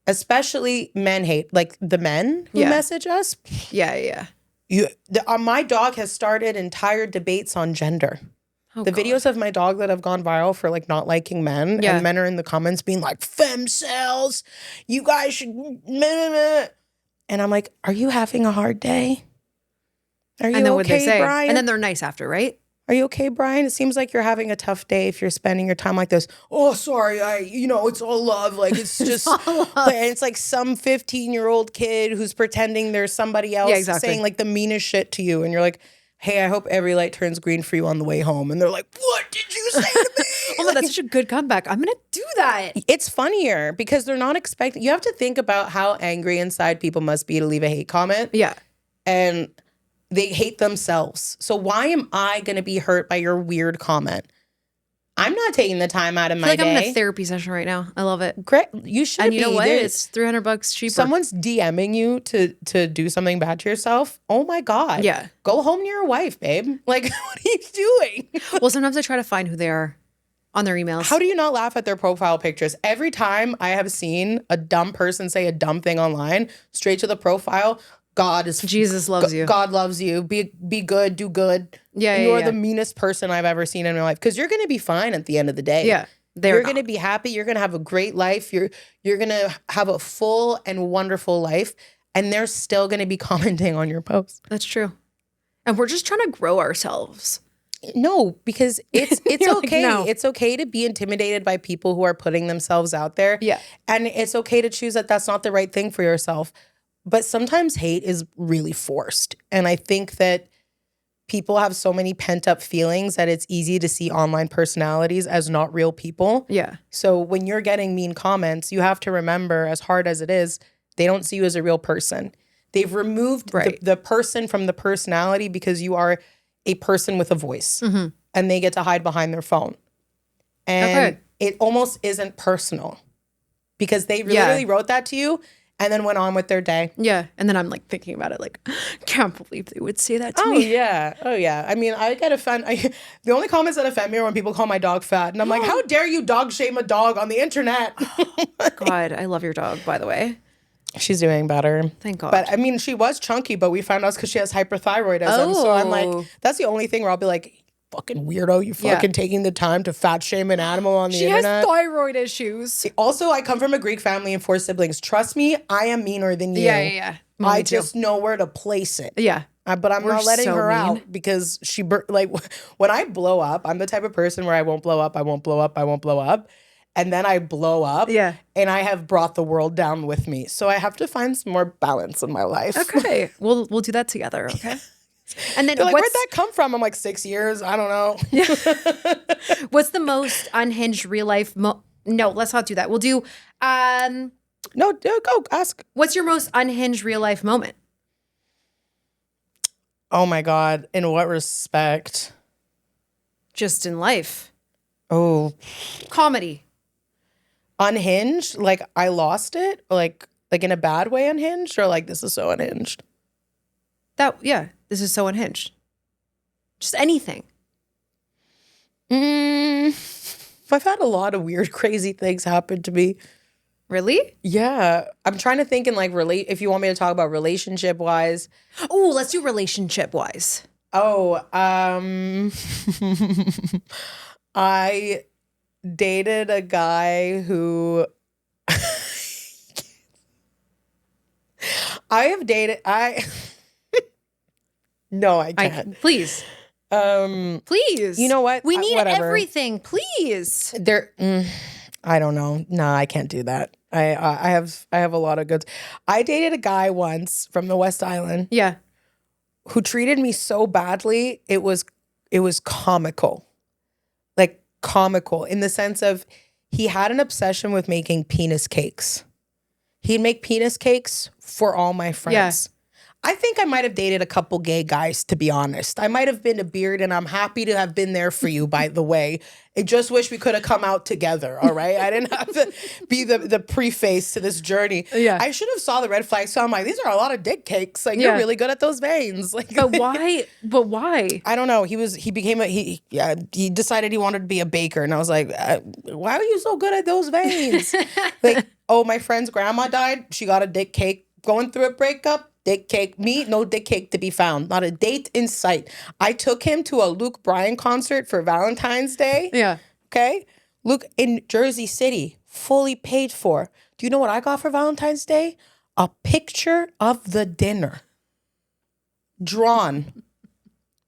Speaker 2: Especially men hate. Like the men who message us.
Speaker 1: Yeah.
Speaker 2: My dog has started entire debates on gender.
Speaker 1: Oh,
Speaker 2: the videos of my dog that have gone viral for like not liking men. And men are in the comments being like, femcells, you guys should. And I'm like, are you having a hard day? Are you okay, Brian?
Speaker 1: And then they're nice after, right?
Speaker 2: Are you okay, Brian? It seems like you're having a tough day if you're spending your time like this. Oh, sorry. It's all love. Like, it's just, it's like some 15-year-old kid who's pretending there's somebody else saying like the meanest shit to you. And you're like, hey, I hope every light turns green for you on the way home. And they're like, what did you say to me?
Speaker 1: Oh, that's such a good comeback. I'm going to do that.
Speaker 2: It's funnier because they're not expecting, you have to think about how angry inside people must be to leave a hate comment.
Speaker 1: Yeah.
Speaker 2: And they hate themselves. So why am I going to be hurt by your weird comment? I'm not taking the time out of my day.
Speaker 1: I'm in a therapy session right now. I love it.
Speaker 2: Great. You should be.
Speaker 1: And you know what? It's $300 cheaper.
Speaker 2: Someone's DMing you to do something bad to yourself. Oh my God.
Speaker 1: Yeah.
Speaker 2: Go home to your wife, babe. Like, what are you doing?
Speaker 1: Well, sometimes I try to find who they are on their emails.
Speaker 2: How do you not laugh at their profile pictures? Every time I have seen a dumb person say a dumb thing online, straight to the profile, Jesus loves you. God loves you. Be good, do good.
Speaker 1: Yeah,
Speaker 2: You're the meanest person I've ever seen in my life. Because you're going to be fine at the end of the day.
Speaker 1: Yeah.
Speaker 2: You're going to be happy. You're going to have a great life. You're going to have a full and wonderful life. And they're still going to be commenting on your posts.
Speaker 1: That's true. And we're just trying to grow ourselves.
Speaker 2: No, because it's okay.
Speaker 1: Like, no.
Speaker 2: It's okay to be intimidated by people who are putting themselves out there.
Speaker 1: Yeah.
Speaker 2: And it's okay to choose that that's not the right thing for yourself. But sometimes hate is really forced. And I think that people have so many pent up feelings that it's easy to see online personalities as not real people.
Speaker 1: Yeah.
Speaker 2: So when you're getting mean comments, you have to remember, as hard as it is, they don't see you as a real person. They've removed the person from the personality because you are a person with a voice. Mm-hmm. And they get to hide behind their phone. And it almost isn't personal because they literally wrote that to you and then went on with their day.
Speaker 1: Yeah. And then I'm like thinking about it like, can't believe they would say that to me.
Speaker 2: Oh, yeah. I mean, I get offended. The only comments that offend me are when people call my dog fat. And I'm like, how dare you dog shame a dog on the internet?
Speaker 1: God, I love your dog, by the way.
Speaker 2: She's doing better.
Speaker 1: Thank God.
Speaker 2: But I mean, she was chunky, but we found out because she has hyperthyroidism. Oh. So I'm like, that's the only thing where I'll be like, fucking weirdo, you fucking taking the time to fat shame an animal on the internet.
Speaker 1: She has thyroid issues.
Speaker 2: Also, I come from a Greek family and 4 siblings. Trust me, I am meaner than you.
Speaker 1: Yeah.
Speaker 2: I just know where to place it.
Speaker 1: Yeah.
Speaker 2: But I'm not letting her out because like, when I blow up, I'm the type of person where I won't blow up. And then I blow up. Yeah. And I have brought the world down with me. So I have to find some more balance in my life.
Speaker 1: Okay. We'll do that together, okay? And then
Speaker 2: like, where'd that come from? I'm like, 6 years. I don't know.
Speaker 1: What's the most unhinged real life no, let's not do that. We'll do
Speaker 2: No, go ask.
Speaker 1: What's your most unhinged real life moment?
Speaker 2: Oh my God. In what respect?
Speaker 1: Just in life.
Speaker 2: Oh.
Speaker 1: Comedy.
Speaker 2: Unhinged? Like I lost it? Like in a bad way unhinged? Or like this is so unhinged?
Speaker 1: This is so unhinged. Just anything.
Speaker 2: I've had a lot of weird, crazy things happen to me.
Speaker 1: Really?
Speaker 2: Yeah. I'm trying to think in like if you want me to talk about relationship wise.
Speaker 1: Oh, let's do relationship wise.
Speaker 2: Oh, I dated a guy who No, I can't.
Speaker 1: Please. Please.
Speaker 2: You know what?
Speaker 1: We need everything. Please.
Speaker 2: I don't know. No, I can't do that. I have a lot of goods. I dated a guy once from the West Island.
Speaker 1: Yeah.
Speaker 2: Who treated me so badly, it was comical. Like comical in the sense of he had an obsession with making penis cakes. He'd make penis cakes for all my friends. Yeah. I think I might have dated a couple gay guys, to be honest. I might have been a beard, and I'm happy to have been there for you, by the way. I just wish we could have come out together, all right? I didn't have to be the preface to this journey. Yeah. I should have saw the red flags, so I'm like, these are a lot of dick cakes. Like, you're really good at those veins. Like,
Speaker 1: But why?
Speaker 2: I don't know. He decided he wanted to be a baker, and I was like, why are you so good at those veins? Like, oh, my friend's grandma died. She got a dick cake going through a breakup. Dick cake. Me, no dick cake to be found. Not a date in sight. I took him to a Luke Bryan concert for Valentine's Day.
Speaker 1: Yeah.
Speaker 2: Okay? Luke in Jersey City, fully paid for. Do you know what I got for Valentine's Day? A picture of the dinner. Drawn.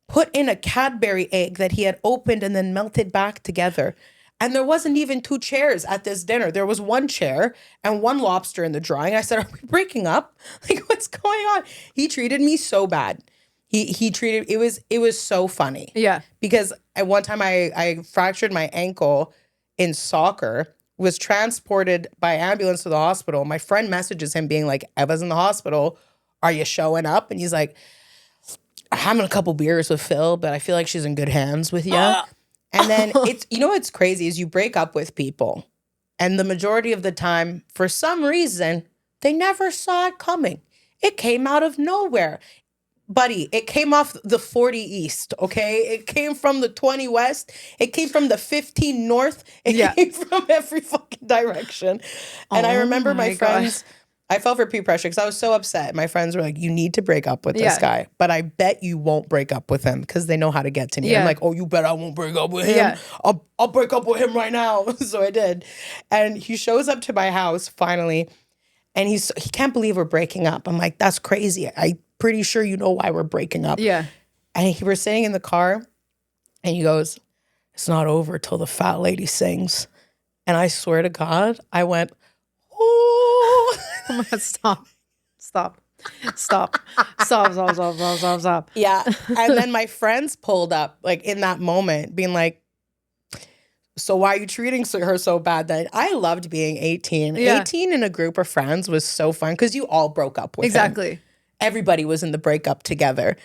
Speaker 2: Put in a Cadbury egg that he had opened and then melted back together. And there wasn't even 2 chairs at this dinner. There was 1 chair and 1 lobster in the drawing. I said, are we breaking up? Like, what's going on? He treated me so bad. It was so funny.
Speaker 1: Yeah.
Speaker 2: Because at one time I fractured my ankle in soccer, was transported by ambulance to the hospital. My friend messages him being like, Eva's in the hospital. Are you showing up? And he's like, I'm having a couple beers with Phil, but I feel like she's in good hands with you. And then what's crazy is you break up with people and the majority of the time, for some reason, they never saw it coming. It came out of nowhere. Buddy, it came off the 40 East, okay? It came from the 20 West. It came from the 15 North. It came from every fucking direction. And I remember my friends I fell for peer pressure because I was so upset. My friends were like, you need to break up with this guy. But I bet you won't break up with him because they know how to get to me. I'm like, oh, you bet I won't break up with him.
Speaker 1: Yeah.
Speaker 2: I'll break up with him right now. So I did. And he shows up to my house finally. And he can't believe we're breaking up. I'm like, that's crazy. I'm pretty sure you know why we're breaking up.
Speaker 1: Yeah.
Speaker 2: And we're sitting in the car and he goes, it's not over till the fat lady sings. And I swear to God, I went, oh
Speaker 1: my God, stop.
Speaker 2: Yeah. And then my friends pulled up like in that moment being like, so why are you treating her so bad? That I loved being 18. Yeah. 18 in a group of friends was so fun because you all broke up with him. Everybody was in the breakup together.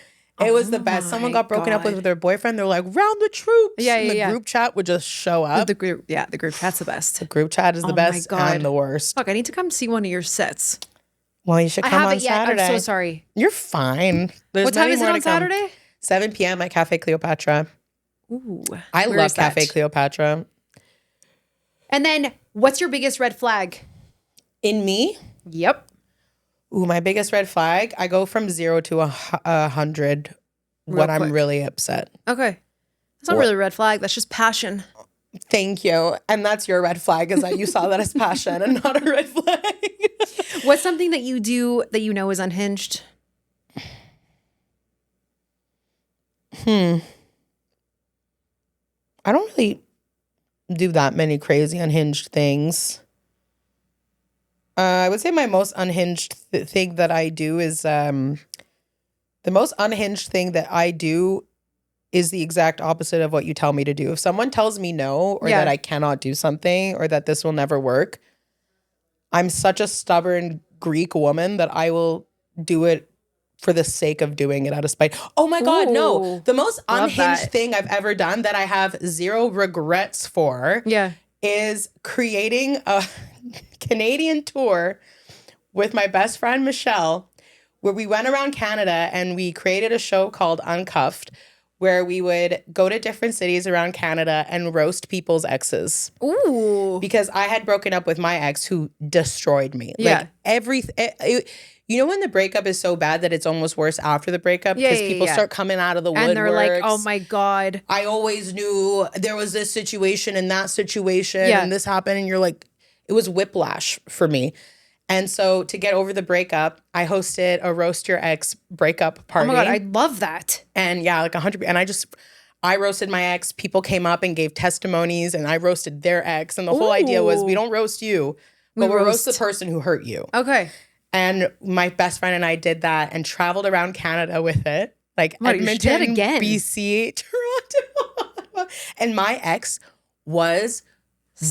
Speaker 2: It was the best. Someone got broken up with their boyfriend. They're like, round the troops.
Speaker 1: Yeah,
Speaker 2: and the group chat would just show up.
Speaker 1: The group chat's the best.
Speaker 2: The group chat is the best and the worst.
Speaker 1: Fuck, I need to come see one of your sets.
Speaker 2: Well, you should come on Saturday.
Speaker 1: I'm so sorry.
Speaker 2: You're fine.
Speaker 1: What time is it on Saturday?
Speaker 2: 7 p.m. at Cafe Cleopatra.
Speaker 1: Ooh.
Speaker 2: I love Cafe Cleopatra.
Speaker 1: And then, what's your biggest red flag?
Speaker 2: In me?
Speaker 1: Yep.
Speaker 2: Ooh, my biggest red flag, I go from 0 to 100 when I'm really upset.
Speaker 1: Okay. That's not really a red flag. That's just passion.
Speaker 2: Thank you. And that's your red flag is that you saw that as passion and not a red flag.
Speaker 1: What's something that you do that you know is unhinged?
Speaker 2: I don't really do that many crazy unhinged things. I would say my most unhinged thing that I do is the most unhinged thing that I do is the exact opposite of what you tell me to do. If someone tells me no or that I cannot do something or that this will never work, I'm such a stubborn Greek woman that I will do it for the sake of doing it out of spite. Oh my God, no. The most unhinged thing I've ever done that I have zero regrets for is creating a Canadian tour with my best friend Michelle, where we went around Canada and we created a show called Uncuffed, where we would go to different cities around Canada and roast people's exes.
Speaker 1: Ooh.
Speaker 2: Because I had broken up with my ex who destroyed me.
Speaker 1: Yeah.
Speaker 2: Like you know when the breakup is so bad that it's almost worse after the breakup? Because people start coming out of the woodworks.
Speaker 1: And they're like, oh my God.
Speaker 2: I always knew there was this situation and that situation and this happened. And you're like, it was whiplash for me. And so to get over the breakup, I hosted a roast your ex breakup party.
Speaker 1: Oh my God, I love that.
Speaker 2: And yeah, like 100. And I roasted my ex. People came up and gave testimonies and I roasted their ex. And the whole idea was we don't roast you, but we roast the person who hurt you.
Speaker 1: Okay.
Speaker 2: And my best friend and I did that and traveled around Canada with it. Like Edmonton, BC, Toronto. And my ex was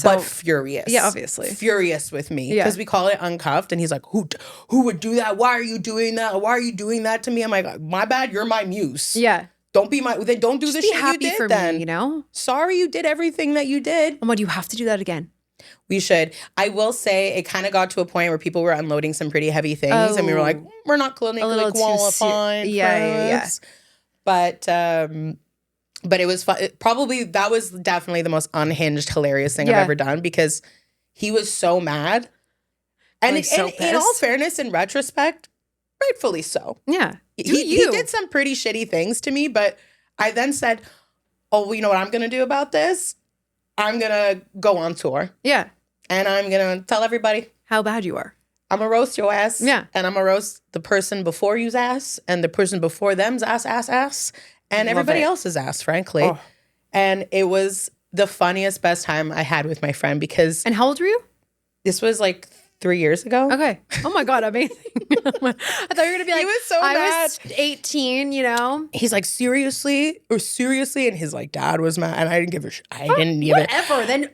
Speaker 2: but furious.
Speaker 1: Yeah, obviously.
Speaker 2: Furious with me. Because we call it Uncuffed. And he's like, who would do that? Why are you doing that? Why are you doing that to me? I'm like, my bad, you're my muse.
Speaker 1: Yeah.
Speaker 2: Don't be my, then don't do the shit you did
Speaker 1: for
Speaker 2: then.
Speaker 1: Me, you know?
Speaker 2: Sorry you did everything that you did.
Speaker 1: Oh my, do you have to do that again?
Speaker 2: We should. I will say it kind of got to a point where people were unloading some pretty heavy things. And we were like, we're not clinically qualified.
Speaker 1: Yeah.
Speaker 2: But it was fun. That was definitely the most unhinged, hilarious thing I've ever done because he was so mad. And in all fairness, in retrospect, rightfully so.
Speaker 1: Yeah.
Speaker 2: He did some pretty shitty things to me, but I then said, oh, well, you know what I'm going to do about this? I'm going to go on tour.
Speaker 1: Yeah.
Speaker 2: And I'm going to tell everybody
Speaker 1: how bad you are.
Speaker 2: I'm going to roast your ass.
Speaker 1: Yeah.
Speaker 2: And I'm going to roast the person before you's ass and the person before them's ass. And everybody else's ass, frankly. Oh. And it was the funniest, best time I had with my friend because...
Speaker 1: And how old were you?
Speaker 2: This was like 3 years ago.
Speaker 1: Okay. Oh my God, amazing. I thought you were going to be like...
Speaker 2: He was so mad.
Speaker 1: I was 18, you know?
Speaker 2: He's like, seriously? And his like dad was mad. And I didn't give a shit. I didn't even...
Speaker 1: Whatever. Then...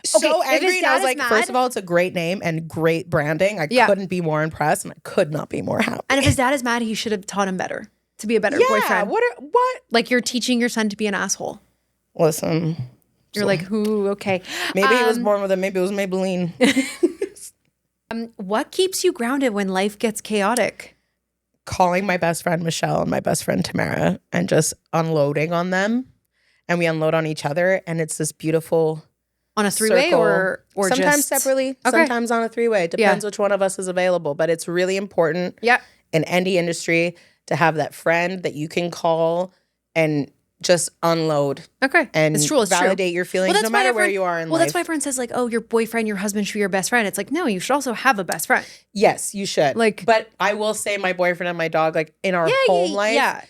Speaker 2: So angry. And I was like, first of all, it's a great name and great branding. I couldn't be more impressed and I could not be more happy.
Speaker 1: And if his dad is mad, he should have taught him better. To be a better boyfriend. What? Like you're teaching your son to be an asshole.
Speaker 2: Listen.
Speaker 1: You're like, who? Okay.
Speaker 2: Maybe he was born with it. Maybe it was Maybelline.
Speaker 1: What keeps you grounded when life gets chaotic?
Speaker 2: Calling my best friend Michelle and my best friend Tamara and just unloading on them. And we unload on each other. And it's this beautiful
Speaker 1: On a three-way or
Speaker 2: sometimes
Speaker 1: just
Speaker 2: separately, sometimes on a three-way. It depends which one of us is available. But it's really important in any industry to have that friend that you can call and just unload. And
Speaker 1: it's true.
Speaker 2: validate your feelings no matter where you are in life.
Speaker 1: Well, that's why everyone says like, oh, your boyfriend, your husband should be your best friend. It's like, no, you should also have a best friend.
Speaker 2: Yes, you should. But I will say my boyfriend and my dog, like in our home life.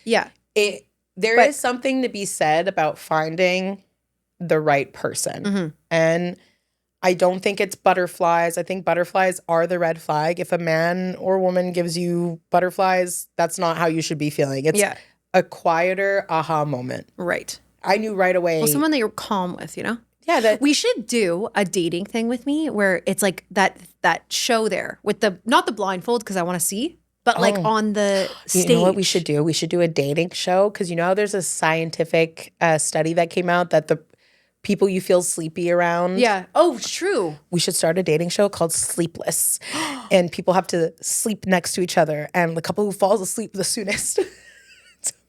Speaker 2: There is something to be said about finding the right person. And I don't think it's butterflies. I think butterflies are the red flag. If a man or woman gives you butterflies, that's not how you should be feeling. It's a quieter aha moment.
Speaker 1: Right.
Speaker 2: I knew right away.
Speaker 1: Well, someone that you're calm with, you know?
Speaker 2: Yeah.
Speaker 1: We should do a dating thing with me where it's like that show there with not the blindfold because I want to see, but like on the stage.
Speaker 2: You know what we should do? We should do a dating show because you know there's a scientific study that came out that the people you feel sleepy around.
Speaker 1: Yeah. Oh, it's true.
Speaker 2: We should start a dating show called Sleepless. And people have to sleep next to each other. And the couple who falls asleep the soonest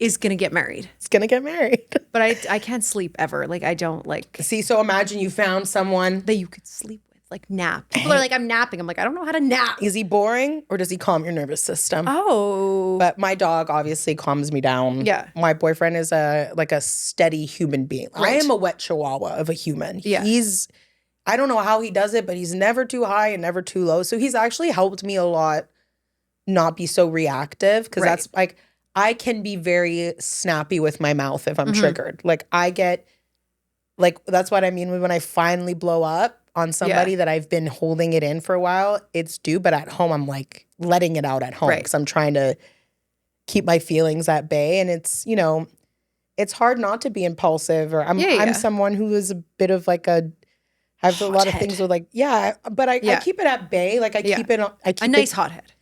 Speaker 1: is going to get married.
Speaker 2: It's going to get married.
Speaker 1: But I can't sleep ever. Like, I don't like.
Speaker 2: See, so imagine you found someone
Speaker 1: that you could sleep with, like nap. People are like, I'm napping. I'm like, I don't know how to nap.
Speaker 2: Is he boring or does he calm your nervous system?
Speaker 1: Oh.
Speaker 2: But my dog obviously calms me down.
Speaker 1: Yeah.
Speaker 2: My boyfriend is a steady human being. Right. I am a wet chihuahua of a human.
Speaker 1: Yeah.
Speaker 2: I don't know how he does it, but he's never too high and never too low. So he's actually helped me a lot not be so reactive because that's like, I can be very snappy with my mouth if I'm triggered. Like I get, like that's what I mean when I finally blow up on somebody that I've been holding it in for a while. It's due, but at home I'm like letting it out at home because I'm trying to keep my feelings at bay. And it's, you know, it's hard not to be impulsive or I'm someone who is a bit of like I have a lot of things with like, but I keep it at bay. Like I keep it,
Speaker 1: a nice hothead.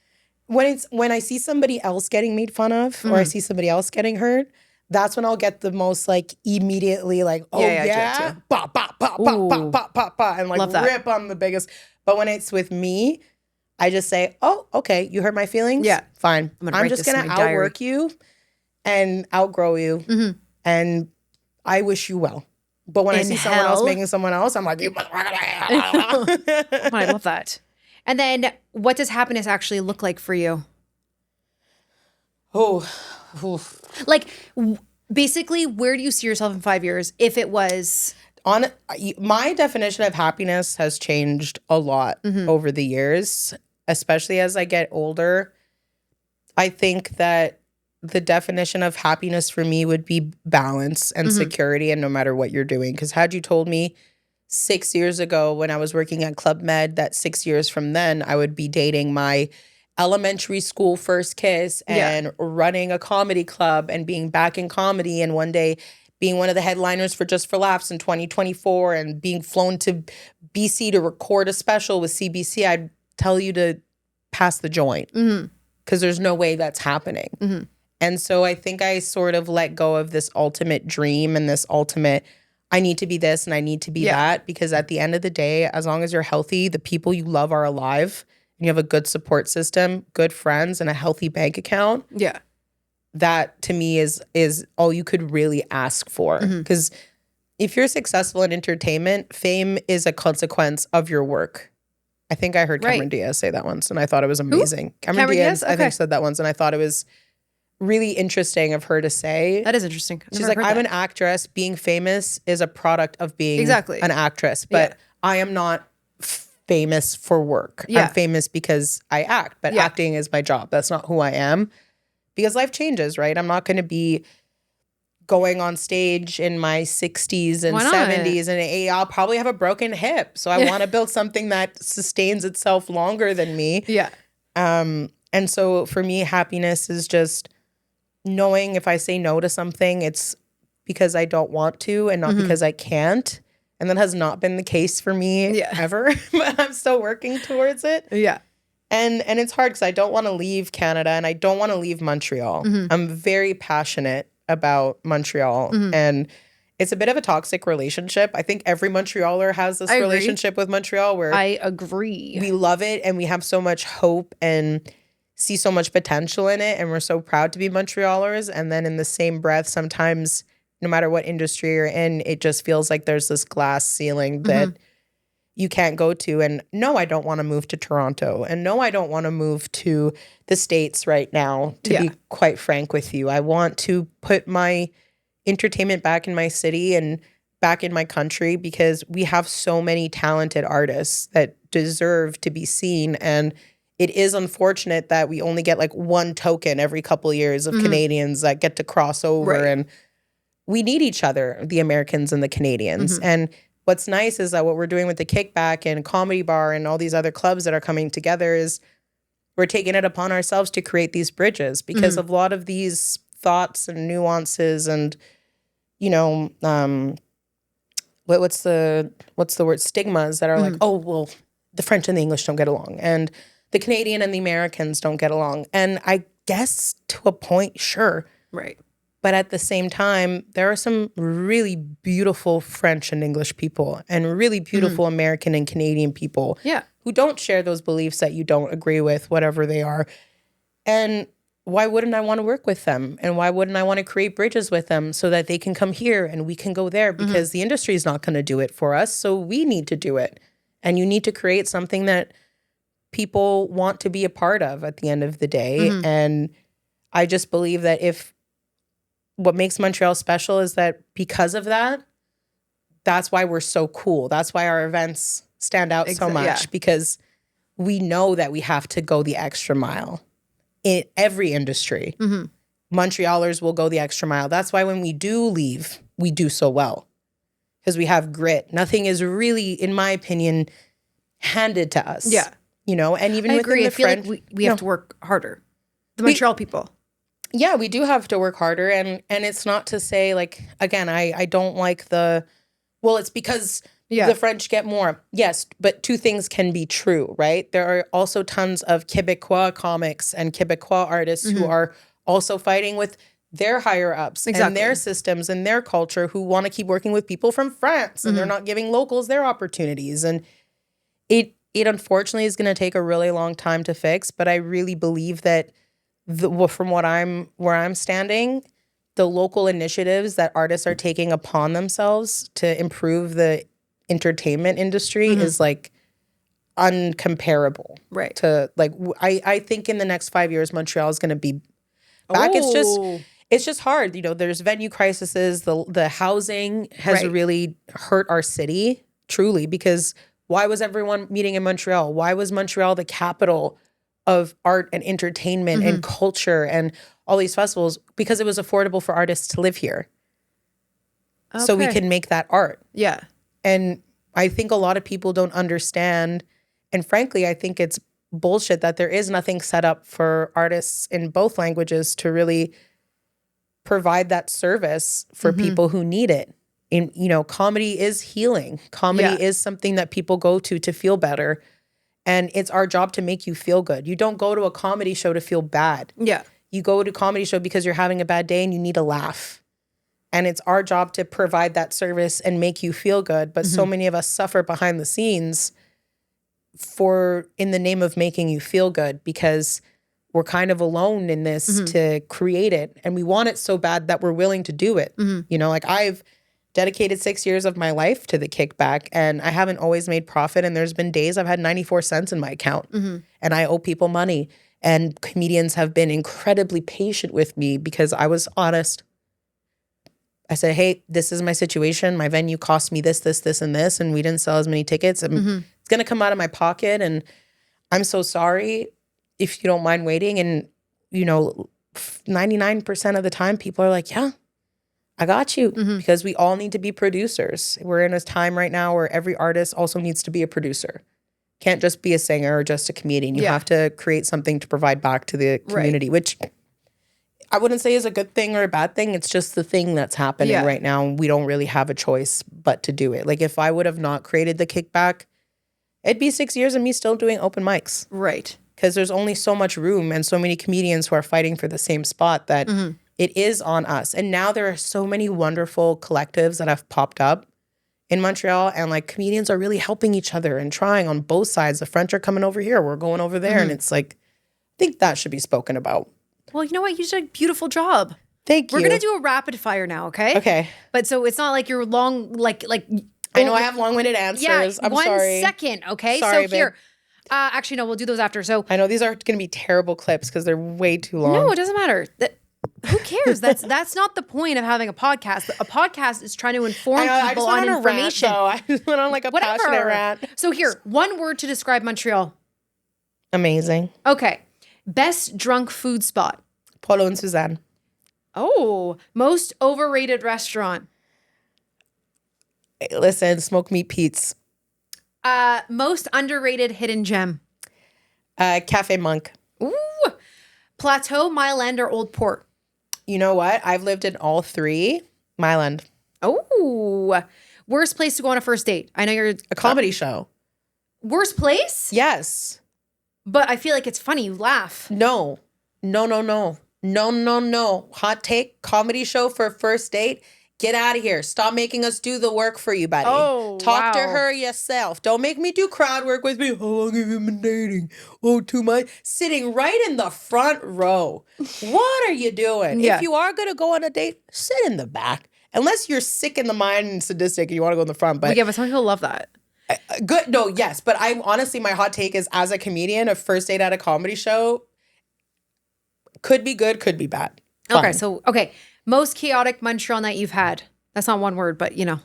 Speaker 2: When I see somebody else getting made fun of or I see somebody else getting hurt, that's when I'll get the most like immediately like, oh yeah, bah, bah, bah, bah, bah, bah, bah, bah, and like rip on the biggest. But when it's with me, I just say, oh, okay, you hurt my feelings? Yeah. Fine. I'm just going to outwork you and outgrow you. And I wish you well. But when I see someone else making someone else, I'm like,
Speaker 1: I love that. And then what does happiness actually look like for you? Like basically, where do you see yourself in 5 years if it was?
Speaker 2: My definition of happiness has changed a lot over the years, especially as I get older. I think that the definition of happiness for me would be balance and security and no matter what you're doing. Because had you told me 6 years ago when I was working at Club Med that 6 years from then I would be dating my elementary school first kiss and running a comedy club and being back in comedy and one day being one of the headliners for Just for Laughs in 2024 and being flown to BC to record a special with CBC, I'd tell you to pass the joint because there's no way that's happening. And so I think I sort of let go of this ultimate dream and this ultimate I need to be this and I need to be that because at the end of the day, as long as you're healthy, the people you love are alive and you have a good support system, good friends, and a healthy bank account. Yeah. That to me is all you could really ask for. Because if you're successful in entertainment, fame is a consequence of your work. I think I heard Cameron Diaz say that once and I thought it was amazing. Cameron Diaz, I think, said that once and I thought it was really interesting of her to say.
Speaker 1: That is interesting.
Speaker 2: She's like, I'm an actress. Being famous is a product of being an actress. But I am not famous for work. I'm famous because I act. But acting is my job. That's not who I am. Because life changes, right? I'm not going to be going on stage in my 60s and 70s. And I'll probably have a broken hip. So I want to build something that sustains itself longer than me. Yeah. And so for me, happiness is just knowing if I say no to something, it's because I don't want to and not because I can't. And that has not been the case for me ever, but I'm still working towards it. Yeah. And it's hard because I don't want to leave Canada and I don't want to leave Montreal. I'm very passionate about Montreal and it's a bit of a toxic relationship. I think every Montrealer has this relationship with Montreal where
Speaker 1: I agree.
Speaker 2: We love it and we have so much hope and see so much potential in it and we're so proud to be Montrealers. And then in the same breath, sometimes no matter what industry you're in, it just feels like there's this glass ceiling that you can't go to. And no, I don't want to move to Toronto. And no, I don't want to move to the States right now, to be quite frank with you. I want to put my entertainment back in my city and back in my country, because we have so many talented artists that deserve to be seen. And it is unfortunate that we only get like one token every couple of years of Canadians that get to cross over. Right. And we need each other, the Americans and the Canadians. And what's nice is that what we're doing with the Kickback and Comedy Bar and all these other clubs that are coming together is we're taking it upon ourselves to create these bridges, because of a lot of these thoughts and nuances and, you know, what's the word, stigmas that are like, oh, well, the French and the English don't get along, and the Canadian and the Americans don't get along. And I guess to a point, sure.
Speaker 1: Right.
Speaker 2: But at the same time, there are some really beautiful French and English people and really beautiful American and Canadian people who don't share those beliefs that you don't agree with, whatever they are. And why wouldn't I want to work with them? And why wouldn't I want to create bridges with them so that they can come here and we can go there? Because the industry is not going to do it for us, so we need to do it. And you need to create something that people want to be a part of at the end of the day. And I just believe that what makes Montreal special is that because of that, that's why we're so cool. That's why our events stand out so much, because we know that we have to go the extra mile in every industry. Montrealers will go the extra mile. That's why when we do leave, we do so well, because we have grit. Nothing is really, in my opinion, handed to us. Yeah. You know, and even within the French,
Speaker 1: like we have to work harder. The Montreal people.
Speaker 2: Yeah, we do have to work harder. And it's not to say, like, again, I don't like it's because the French get more. Yes, but two things can be true, right? There are also tons of Québécois comics and Québécois artists who are also fighting with their higher ups and their systems and their culture, who want to keep working with people from France, and they're not giving locals their opportunities. And it unfortunately is going to take a really long time to fix, but I really believe that from where I'm standing, the local initiatives that artists are taking upon themselves to improve the entertainment industry is like uncomparable. Right. To like, I think in the next 5 years, Montreal is going to be back. It's just hard. You know, there's venue crises. The housing has really hurt our city, truly, because why was everyone meeting in Montreal? Why was Montreal the capital of art and entertainment and culture and all these festivals? Because it was affordable for artists to live here. Okay. So we can make that art. Yeah. And I think a lot of people don't understand. And frankly, I think it's bullshit that there is nothing set up for artists in both languages to really provide that service for people who need it. And, you know, comedy is healing. Comedy is something that people go to feel better. And it's our job to make you feel good. You don't go to a comedy show to feel bad. Yeah. You go to a comedy show because you're having a bad day and you need a laugh. And it's our job to provide that service and make you feel good. But so many of us suffer behind the scenes in the name of making you feel good, because we're kind of alone in this to create it. And we want it so bad that we're willing to do it. You know, like I've dedicated 6 years of my life to the Kickback, and I haven't always made profit. And there's been days I've had 94 cents in my account and I owe people money. And comedians have been incredibly patient with me because I was honest. I said, hey, this is my situation. My venue cost me this, and this, and we didn't sell as many tickets. And it's going to come out of my pocket. And I'm so sorry if you don't mind waiting. And, you know, 99% of the time people are like, yeah, I got you, because we all need to be producers. We're in a time right now where every artist also needs to be a producer. Can't just be a singer or just a comedian. You have to create something to provide back to the community, which I wouldn't say is a good thing or a bad thing. It's just the thing that's happening right now. We don't really have a choice but to do it. Like if I would have not created the Kickback, it'd be 6 years of me still doing open mics. Right. Because there's only so much room and so many comedians who are fighting for the same spot that it is on us. And now there are so many wonderful collectives that have popped up in Montreal, and like comedians are really helping each other and trying on both sides. The French are coming over here, we're going over there. And it's like, I think that should be spoken about.
Speaker 1: Well, you know what? You did a beautiful job.
Speaker 2: Thank you.
Speaker 1: We're going to do a rapid fire now, okay?
Speaker 2: Okay.
Speaker 1: But so it's not like you're long, like.
Speaker 2: I know I have long-winded answers.
Speaker 1: Yeah,
Speaker 2: I'm sorry.
Speaker 1: 1 second, okay?
Speaker 2: Sorry,
Speaker 1: so here.
Speaker 2: babe.
Speaker 1: Actually, no, we'll do those after. So
Speaker 2: I know these are going to be terrible clips because they're way too long.
Speaker 1: No, it doesn't matter. Who cares? That's not the point of having a podcast. A podcast is trying to inform people on information.
Speaker 2: I just went on like a passionate rant.
Speaker 1: So here, one word to describe Montreal.
Speaker 2: Amazing.
Speaker 1: Okay. Best drunk food spot.
Speaker 2: Polo and Suzanne.
Speaker 1: Oh, most overrated restaurant.
Speaker 2: Hey, listen, Smoke Meat Pete's.
Speaker 1: Most underrated hidden gem.
Speaker 2: Cafe Monk.
Speaker 1: Ooh. Plateau, Mile End, or Old Port.
Speaker 2: You know what? I've lived in all three. Mile End.
Speaker 1: Oh. Worst place to go on a first date. I know you're
Speaker 2: a comedy show.
Speaker 1: Worst place?
Speaker 2: Yes.
Speaker 1: But I feel like it's funny. You laugh.
Speaker 2: No. Hot take, comedy show for a first date. Get out of here. Stop making us do the work for you, buddy.
Speaker 1: Oh,
Speaker 2: Talk to her yourself. Don't make me do crowd work with me. How long have you been dating? Oh, too much. Sitting right in the front row. What are you doing?
Speaker 1: Yeah.
Speaker 2: If you are going to go on a date, sit in the back. Unless you're sick in the mind and sadistic and you want to go in the front. But
Speaker 1: yeah, but some people love that.
Speaker 2: Good. No, yes. But I'm honestly, my hot take is as a comedian, a first date at a comedy show could be good, could be bad.
Speaker 1: Fine. Okay. Most chaotic Montreal night you've had. That's not one word, but you know.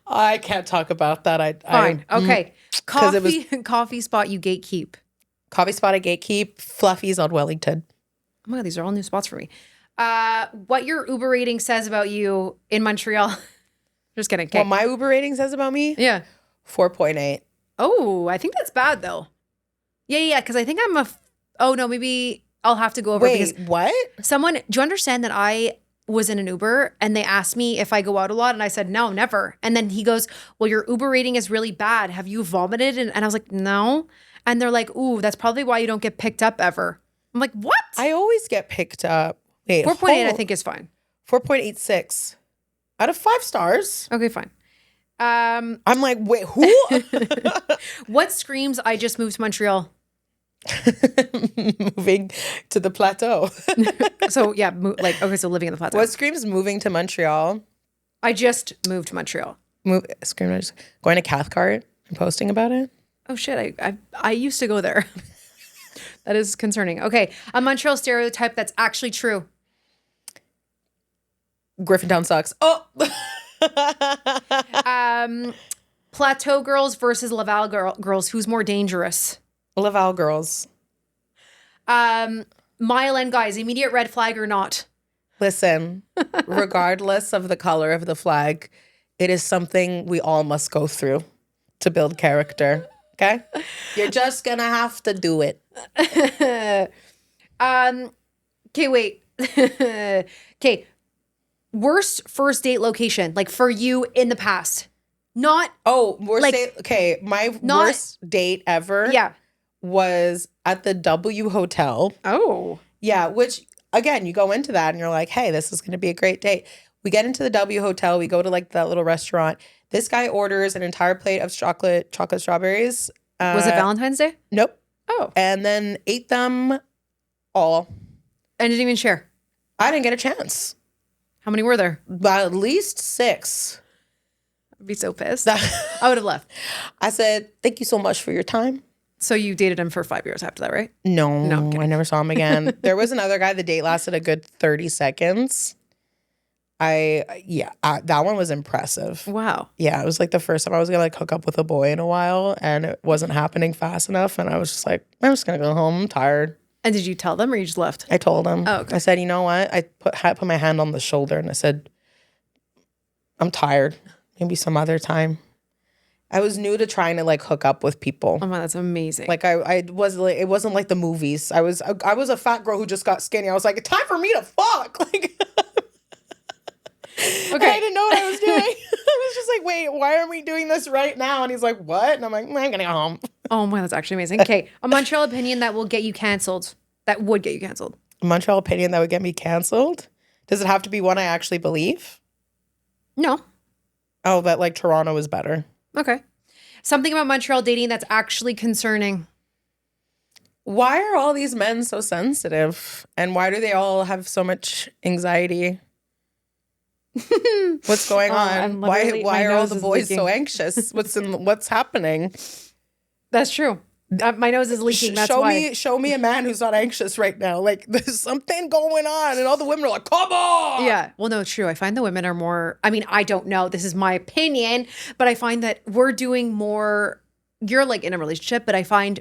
Speaker 2: I can't talk about that.
Speaker 1: Fine. Okay. Coffee spot you gatekeep.
Speaker 2: Coffee spot I gatekeep. Fluffy's on Wellington.
Speaker 1: Oh my God, these are all new spots for me. What your Uber rating says about you in Montreal. Just kidding. Okay.
Speaker 2: What my Uber rating says about me?
Speaker 1: Yeah.
Speaker 2: 4.8.
Speaker 1: Oh, I think that's bad though. Yeah. Because I think I'm oh no, maybe I'll have to go over.
Speaker 2: Wait, what?
Speaker 1: Do you understand that I was in an Uber and they asked me if I go out a lot and I said, no, never. And then he goes, well, your Uber rating is really bad. Have you vomited? And I was like, no. And they're like, ooh, that's probably why you don't get picked up ever. I'm like, what?
Speaker 2: I always get picked up. Wait,
Speaker 1: 4.8 I think is fine.
Speaker 2: 4.86 out of 5 stars.
Speaker 1: Okay, fine.
Speaker 2: I'm like, wait, who?
Speaker 1: What screams I just moved to Montreal?
Speaker 2: Moving to the plateau.
Speaker 1: So yeah, so living in the plateau.
Speaker 2: What screams moving to Montreal?
Speaker 1: I just moved to Montreal.
Speaker 2: Going to Cathcart and posting about it.
Speaker 1: Oh shit, I used to go there. That is concerning. Okay, a Montreal stereotype that's actually true.
Speaker 2: Griffintown sucks. Oh.
Speaker 1: Plateau girls versus Laval girls. Who's more dangerous?
Speaker 2: Laval girls.
Speaker 1: Mile End guys, immediate red flag or not?
Speaker 2: Listen, regardless of the color of the flag, it is something we all must go through to build character. Okay? You're just gonna have to do it.
Speaker 1: Okay, wait. Okay. Worst first date location, like for you in the past. Not
Speaker 2: worst date. Okay, my worst date ever.
Speaker 1: Yeah.
Speaker 2: Was at the W Hotel.
Speaker 1: Oh.
Speaker 2: Yeah, which again, you go into that and you're like, hey, this is going to be a great date. We get into the W Hotel. We go to like that little restaurant. This guy orders an entire plate of chocolate strawberries.
Speaker 1: Was it Valentine's Day?
Speaker 2: Nope.
Speaker 1: Oh.
Speaker 2: And then ate them all.
Speaker 1: And didn't even share?
Speaker 2: I didn't get a chance.
Speaker 1: How many were there?
Speaker 2: At least 6.
Speaker 1: I'd be so pissed. I would have left.
Speaker 2: I said, thank you so much for your time.
Speaker 1: So you dated him for 5 years after that, right?
Speaker 2: No, I never saw him again. There was another guy. The date lasted a good 30 seconds. That one was impressive.
Speaker 1: Wow.
Speaker 2: Yeah, it was like the first time I was gonna like hook up with a boy in a while, and it wasn't happening fast enough. And I was just like, I'm just gonna go home. I'm tired.
Speaker 1: And did you tell them, or you just left?
Speaker 2: I told him.
Speaker 1: Oh, okay.
Speaker 2: I said, you know what? I put my hand on the shoulder, and I said, I'm tired. Maybe some other time. I was new to trying to like hook up with people.
Speaker 1: Oh my, that's amazing.
Speaker 2: Like I was like, it wasn't like the movies. I was a fat girl who just got skinny. I was like, time for me to fuck. Like, okay. And I didn't know what I was doing. I was just like, wait, why are we doing this right now? And he's like, what? And I'm like, I'm gonna go home.
Speaker 1: Oh my, that's actually amazing. Okay, a Montreal opinion that will get you canceled. That would get you canceled.
Speaker 2: A Montreal opinion that would get me canceled? Does it have to be one I actually believe?
Speaker 1: No.
Speaker 2: Oh, that like Toronto is better.
Speaker 1: Okay. Something about Montreal dating that's actually concerning.
Speaker 2: Why are all these men so sensitive? And why do they all have so much anxiety? What's going on? Why are all the boys so anxious? What's happening?
Speaker 1: That's true. My nose is leaking. That's why.
Speaker 2: Show me a man who's not anxious right now. Like, there's something going on, and all the women are like, "Come on!"
Speaker 1: Yeah. Well, no, it's true. I find the women are more. I mean, I don't know. This is my opinion, but I find that we're doing more. You're like in a relationship, but I find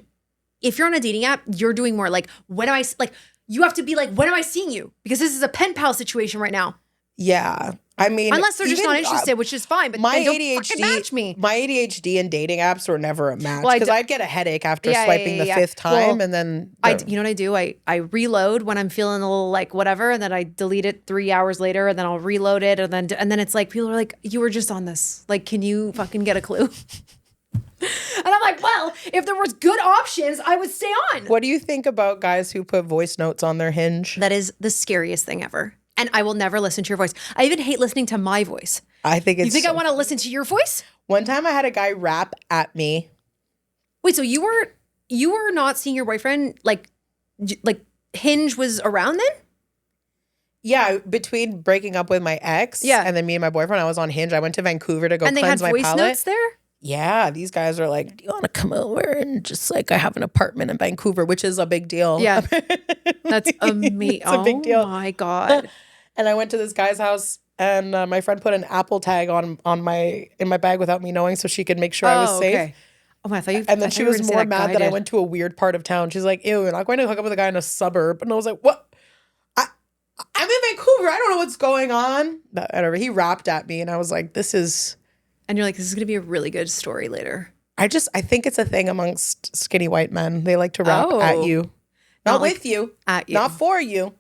Speaker 1: if you're on a dating app, you're doing more like, when am I like? You have to be like, when am I seeing you? Because this is a pen pal situation right now.
Speaker 2: Yeah. I mean,
Speaker 1: unless they're just not interested, which is fine. But my ADHD, match me.
Speaker 2: My ADHD and dating apps were never a match because I'd get a headache after swiping the fifth time, and then
Speaker 1: you know what I do? I reload when I'm feeling a little like whatever, and then I delete it 3 hours later, and then I'll reload it, and then it's like people are like, "You were just on this. Like, can you fucking get a clue?" And I'm like, well, if there was good options, I would stay on.
Speaker 2: What do you think about guys who put voice notes on their Hinge?
Speaker 1: That is the scariest thing ever. And I will never listen to your voice. I even hate listening to my voice.
Speaker 2: I think it's...
Speaker 1: You think I want to listen to your voice?
Speaker 2: One time I had a guy rap at me.
Speaker 1: Wait, so you were not seeing your boyfriend, like Hinge was around then?
Speaker 2: Yeah, between breaking up with my ex and then me and my boyfriend, I was on Hinge. I went to Vancouver to go cleanse my palate.
Speaker 1: And they had voice notes there?
Speaker 2: Yeah, these guys are like, do you want to come over and just like, I have an apartment in Vancouver, which is a big deal.
Speaker 1: Yeah. That's amazing. It's a big deal. Oh my God.
Speaker 2: And I went to this guy's house and my friend put an Apple tag in my bag without me knowing so she could make sure I was safe.
Speaker 1: Okay. Oh, I thought you.
Speaker 2: And then she was more mad that I went to a weird part of town. She's like, ew, you're not going to hook up with a guy in a suburb. And I was like, what? I'm in Vancouver. I don't know what's going on. Whatever. He rapped at me and I was like, this is...
Speaker 1: And you're like, this is going to be a really good story later.
Speaker 2: I think it's a thing amongst skinny white men. They like to rap at you. Not with you.
Speaker 1: At you.
Speaker 2: Not for you.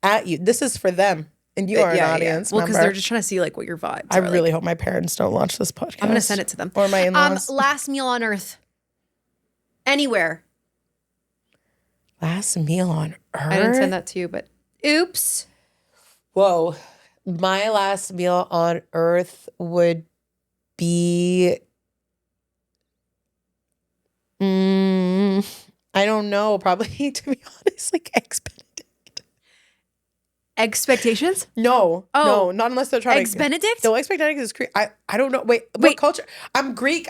Speaker 2: At you. This is for them. And you are an audience.
Speaker 1: Well, because they're just trying to see like what your vibes
Speaker 2: are. I really hope my parents don't watch this podcast.
Speaker 1: I'm going to send it to them.
Speaker 2: Or my in-laws.
Speaker 1: Last meal on earth. Anywhere.
Speaker 2: Last meal on earth?
Speaker 1: I didn't send that to you, but oops.
Speaker 2: Whoa. My last meal on earth would be... I don't know. Probably, to be honest, like Eggs Benedict.
Speaker 1: Expectations?
Speaker 2: No. No, not unless they're trying
Speaker 1: Eggs Benedict?
Speaker 2: No, Eggs Benedict is Greek. I don't know. Wait, what culture? I'm Greek.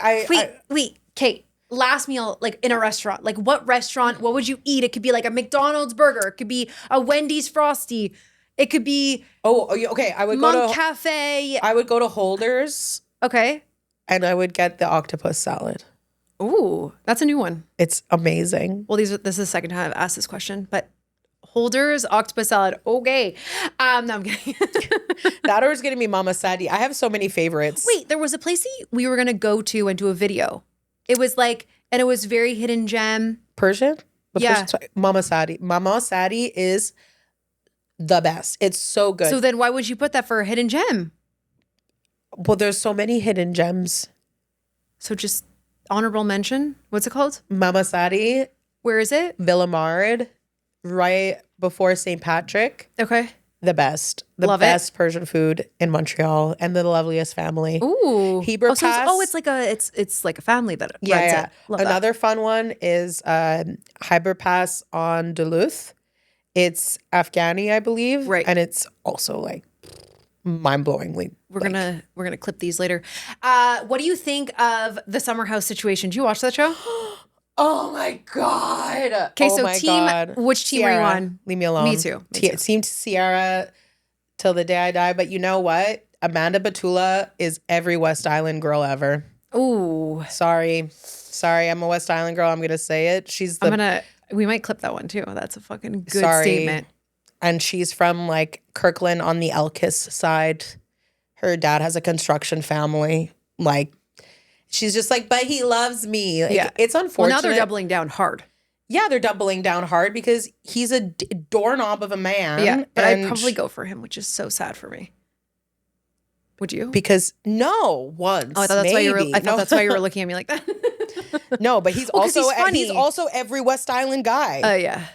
Speaker 1: Wait, Kate. Last meal, like in a restaurant. Like what restaurant? What would you eat? It could be like a McDonald's burger. It could be a Wendy's Frosty. It could be...
Speaker 2: okay. I would go to...
Speaker 1: Monk Cafe.
Speaker 2: I would go to Holders.
Speaker 1: Okay.
Speaker 2: And I would get the octopus salad.
Speaker 1: Ooh, that's a new one.
Speaker 2: It's amazing.
Speaker 1: Well, this is the second time I've asked this question, but Holders, octopus salad, okay. No, I'm kidding.
Speaker 2: That or it's going to be Mama Sadi. I have so many favorites.
Speaker 1: Wait, there was a place we were going to go to and do a video. It was like, and it was very hidden gem.
Speaker 2: Persian?
Speaker 1: Yeah.
Speaker 2: Mama Sadi. Mama Sadi is the best. It's so good.
Speaker 1: So then why would you put that for a hidden gem?
Speaker 2: Well, there's so many hidden gems.
Speaker 1: So just honorable mention. What's it called?
Speaker 2: Mama Sadi.
Speaker 1: Where is it?
Speaker 2: Villamard, right before St. Patrick.
Speaker 1: Okay.
Speaker 2: The best. The best Persian food in Montreal and the loveliest family.
Speaker 1: Ooh.
Speaker 2: Heber Pass.
Speaker 1: It's like a family that runs
Speaker 2: yeah.
Speaker 1: it. Love
Speaker 2: Another fun one is Heber Pass on Duluth. It's Afghani, I believe.
Speaker 1: Right.
Speaker 2: And it's also like mind-blowingly.
Speaker 1: We're gonna clip these later. What do you think of the Summer House situation? Did you watch that show?
Speaker 2: Oh my God.
Speaker 1: Okay, which team
Speaker 2: Sierra.
Speaker 1: are you on?
Speaker 2: Leave me alone.
Speaker 1: Me too.
Speaker 2: Team Sierra till the day I die. But you know what? Amanda Batula is every West Island girl ever.
Speaker 1: Ooh.
Speaker 2: Sorry. I'm a West Island girl. I'm going to say it.
Speaker 1: We might clip that one too. That's a fucking good statement.
Speaker 2: And she's from like Kirkland on the Elkis side. Her dad has a construction family. Like, she's just like, but he loves me. Like,
Speaker 1: yeah.
Speaker 2: It's unfortunate.
Speaker 1: Well, now they're doubling down hard.
Speaker 2: Yeah, they're doubling down hard because he's a doorknob of a man.
Speaker 1: Yeah, but I'd probably go for him, which is so sad for me. Would you?
Speaker 2: Because once.
Speaker 1: Oh, I thought that's why you were. That's why you were looking at me like that.
Speaker 2: No, but he's he's also every West Island guy.
Speaker 1: Oh yeah.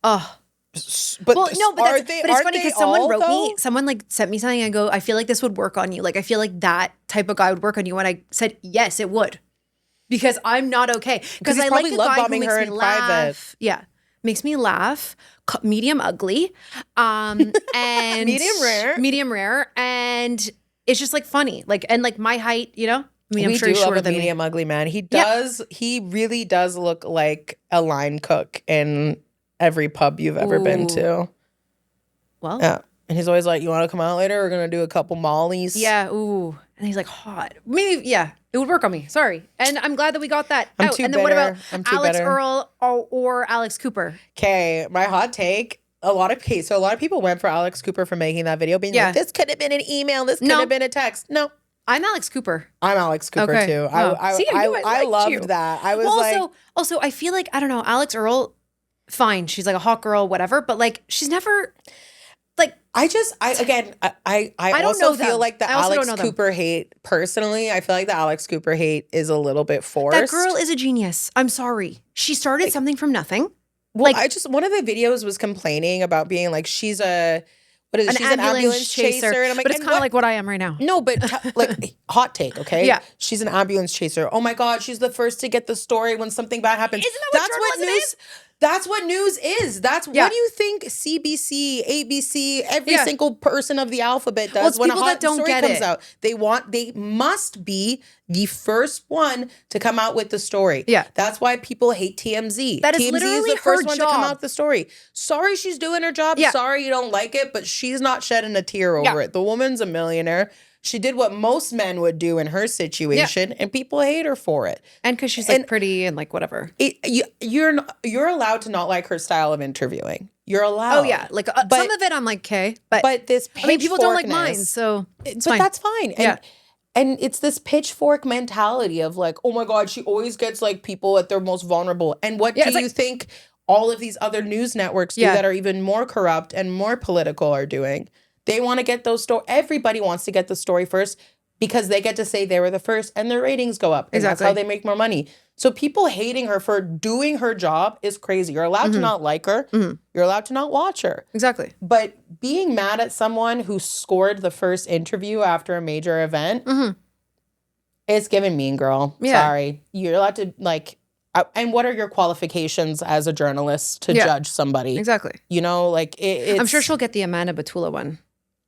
Speaker 1: Oh.
Speaker 2: But
Speaker 1: it's funny because someone wrote me, someone like sent me something and I feel like this would work on you. Like, I feel like that type of guy would work on you. And I said, yes, it would. because I'm not okay. Because I like a guy who makes me laugh. Yeah. Makes me laugh. Medium ugly. And medium rare. And it's just like funny. Like, and like my height, you know? I mean, I'm sure he's shorter than me.
Speaker 2: Medium ugly man. He does, he really does look like a line cook in every pub you've ever been to.
Speaker 1: Well.
Speaker 2: Yeah. And he's always like, you want to come out later? We're going to do a couple mollies.
Speaker 1: Yeah. Ooh. And he's like, hot. Maybe, yeah. It would work on me. Sorry. And I'm glad that we got that out. And then what about Alex Earl or Alex Cooper?
Speaker 2: Okay. My hot take. So a lot of people went for Alex Cooper for making that video, being like, this could have been an email. This could have been a text. No.
Speaker 1: I'm Alex Cooper.
Speaker 2: I'm Alex Cooper too. I loved that. I was
Speaker 1: also, I feel like, I don't know, Alex Earl, fine. She's like a hot girl, whatever. But like, she's never like.
Speaker 2: I also feel like the Alex Cooper hate, personally, I feel like the Alex Cooper hate is a little bit forced.
Speaker 1: That girl is a genius. I'm sorry. She started something from nothing.
Speaker 2: Well, one of the videos was complaining about being like, she's an ambulance chaser. And I'm like,
Speaker 1: but it's kind of like what I am right now.
Speaker 2: No, but like hot take, okay?
Speaker 1: Yeah.
Speaker 2: She's an ambulance chaser. Oh my God, she's the first to get the story when something bad happens.
Speaker 1: Isn't that what journalism is?
Speaker 2: That's what news is. What do you think CBC, ABC, every single person of the alphabet does when a hot story comes out? They must be the first one to come out with the story.
Speaker 1: Yeah.
Speaker 2: That's why people hate TMZ.
Speaker 1: That is
Speaker 2: TMZ
Speaker 1: literally
Speaker 2: is the first
Speaker 1: her
Speaker 2: one
Speaker 1: job.
Speaker 2: to come out with the story. Sorry she's doing her job.
Speaker 1: Yeah.
Speaker 2: Sorry you don't like it, but she's not shedding a tear over it. The woman's a millionaire. She did what most men would do in her situation, and people hate her for it.
Speaker 1: And because she's like pretty and like whatever.
Speaker 2: You're allowed to not like her style of interviewing. You're allowed.
Speaker 1: Oh yeah, like some of it I'm like, okay, but
Speaker 2: this
Speaker 1: people don't like mine, so it's fine.
Speaker 2: That's fine. And it's this pitchfork mentality of like, oh my God, she always gets like people at their most vulnerable. And what do you think all of these other news networks do that are even more corrupt and more political are doing? They want to get those stories. Everybody wants to get the story first because they get to say they were the first and their ratings go up. And that's how they make more money. So people hating her for doing her job is crazy. You're allowed to not like her. You're allowed to not watch her.
Speaker 1: Exactly.
Speaker 2: But being mad at someone who scored the first interview after a major event, it's giving mean girl. Yeah. Sorry. You're allowed to like... And what are your qualifications as a journalist to judge somebody?
Speaker 1: Exactly.
Speaker 2: You know, like...
Speaker 1: I'm sure she'll get the Amanda Batula one.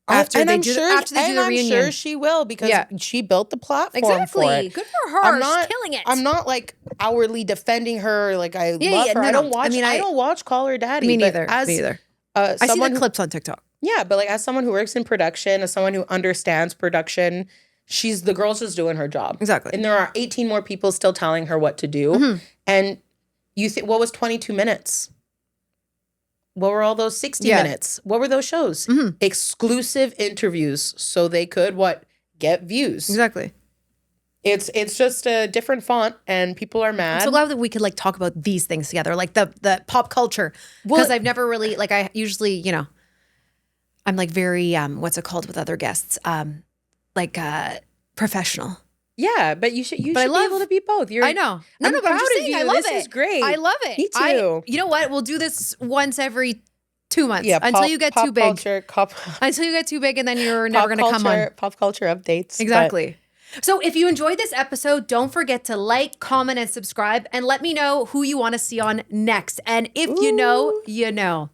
Speaker 2: After they do the reunion. I'm sure she will because she built the platform for it.
Speaker 1: Good for her. She's killing it.
Speaker 2: I'm not like outwardly defending her. Like I love her. No, I don't watch Call Her Daddy.
Speaker 1: Me neither. I see the clips on TikTok.
Speaker 2: Yeah, but like as someone who works in production, as someone who understands production, the girl's just doing her job.
Speaker 1: Exactly.
Speaker 2: And there are 18 more people still telling her what to do. And you think, what was 22 minutes? What were all those 60 minutes? What were those shows? Exclusive interviews so they could get views.
Speaker 1: Exactly.
Speaker 2: It's just a different font and people are mad.
Speaker 1: I'm so glad that we could like talk about these things together, like the pop culture. Because I've never really like I usually, you know, I'm like very what's it called with other guests? Professional.
Speaker 2: Yeah, but you should be able to be both.
Speaker 1: I know. No, but I'm just saying, I love it.
Speaker 2: This is great.
Speaker 1: I love it.
Speaker 2: Me too.
Speaker 1: You know what? We'll do this once every 2 months until you get too big. Until you get too big and then you're never going to come on.
Speaker 2: Pop culture updates.
Speaker 1: Exactly. So if you enjoyed this episode, don't forget to like, comment, and subscribe. And let me know who you want to see on next. And if you know, you know.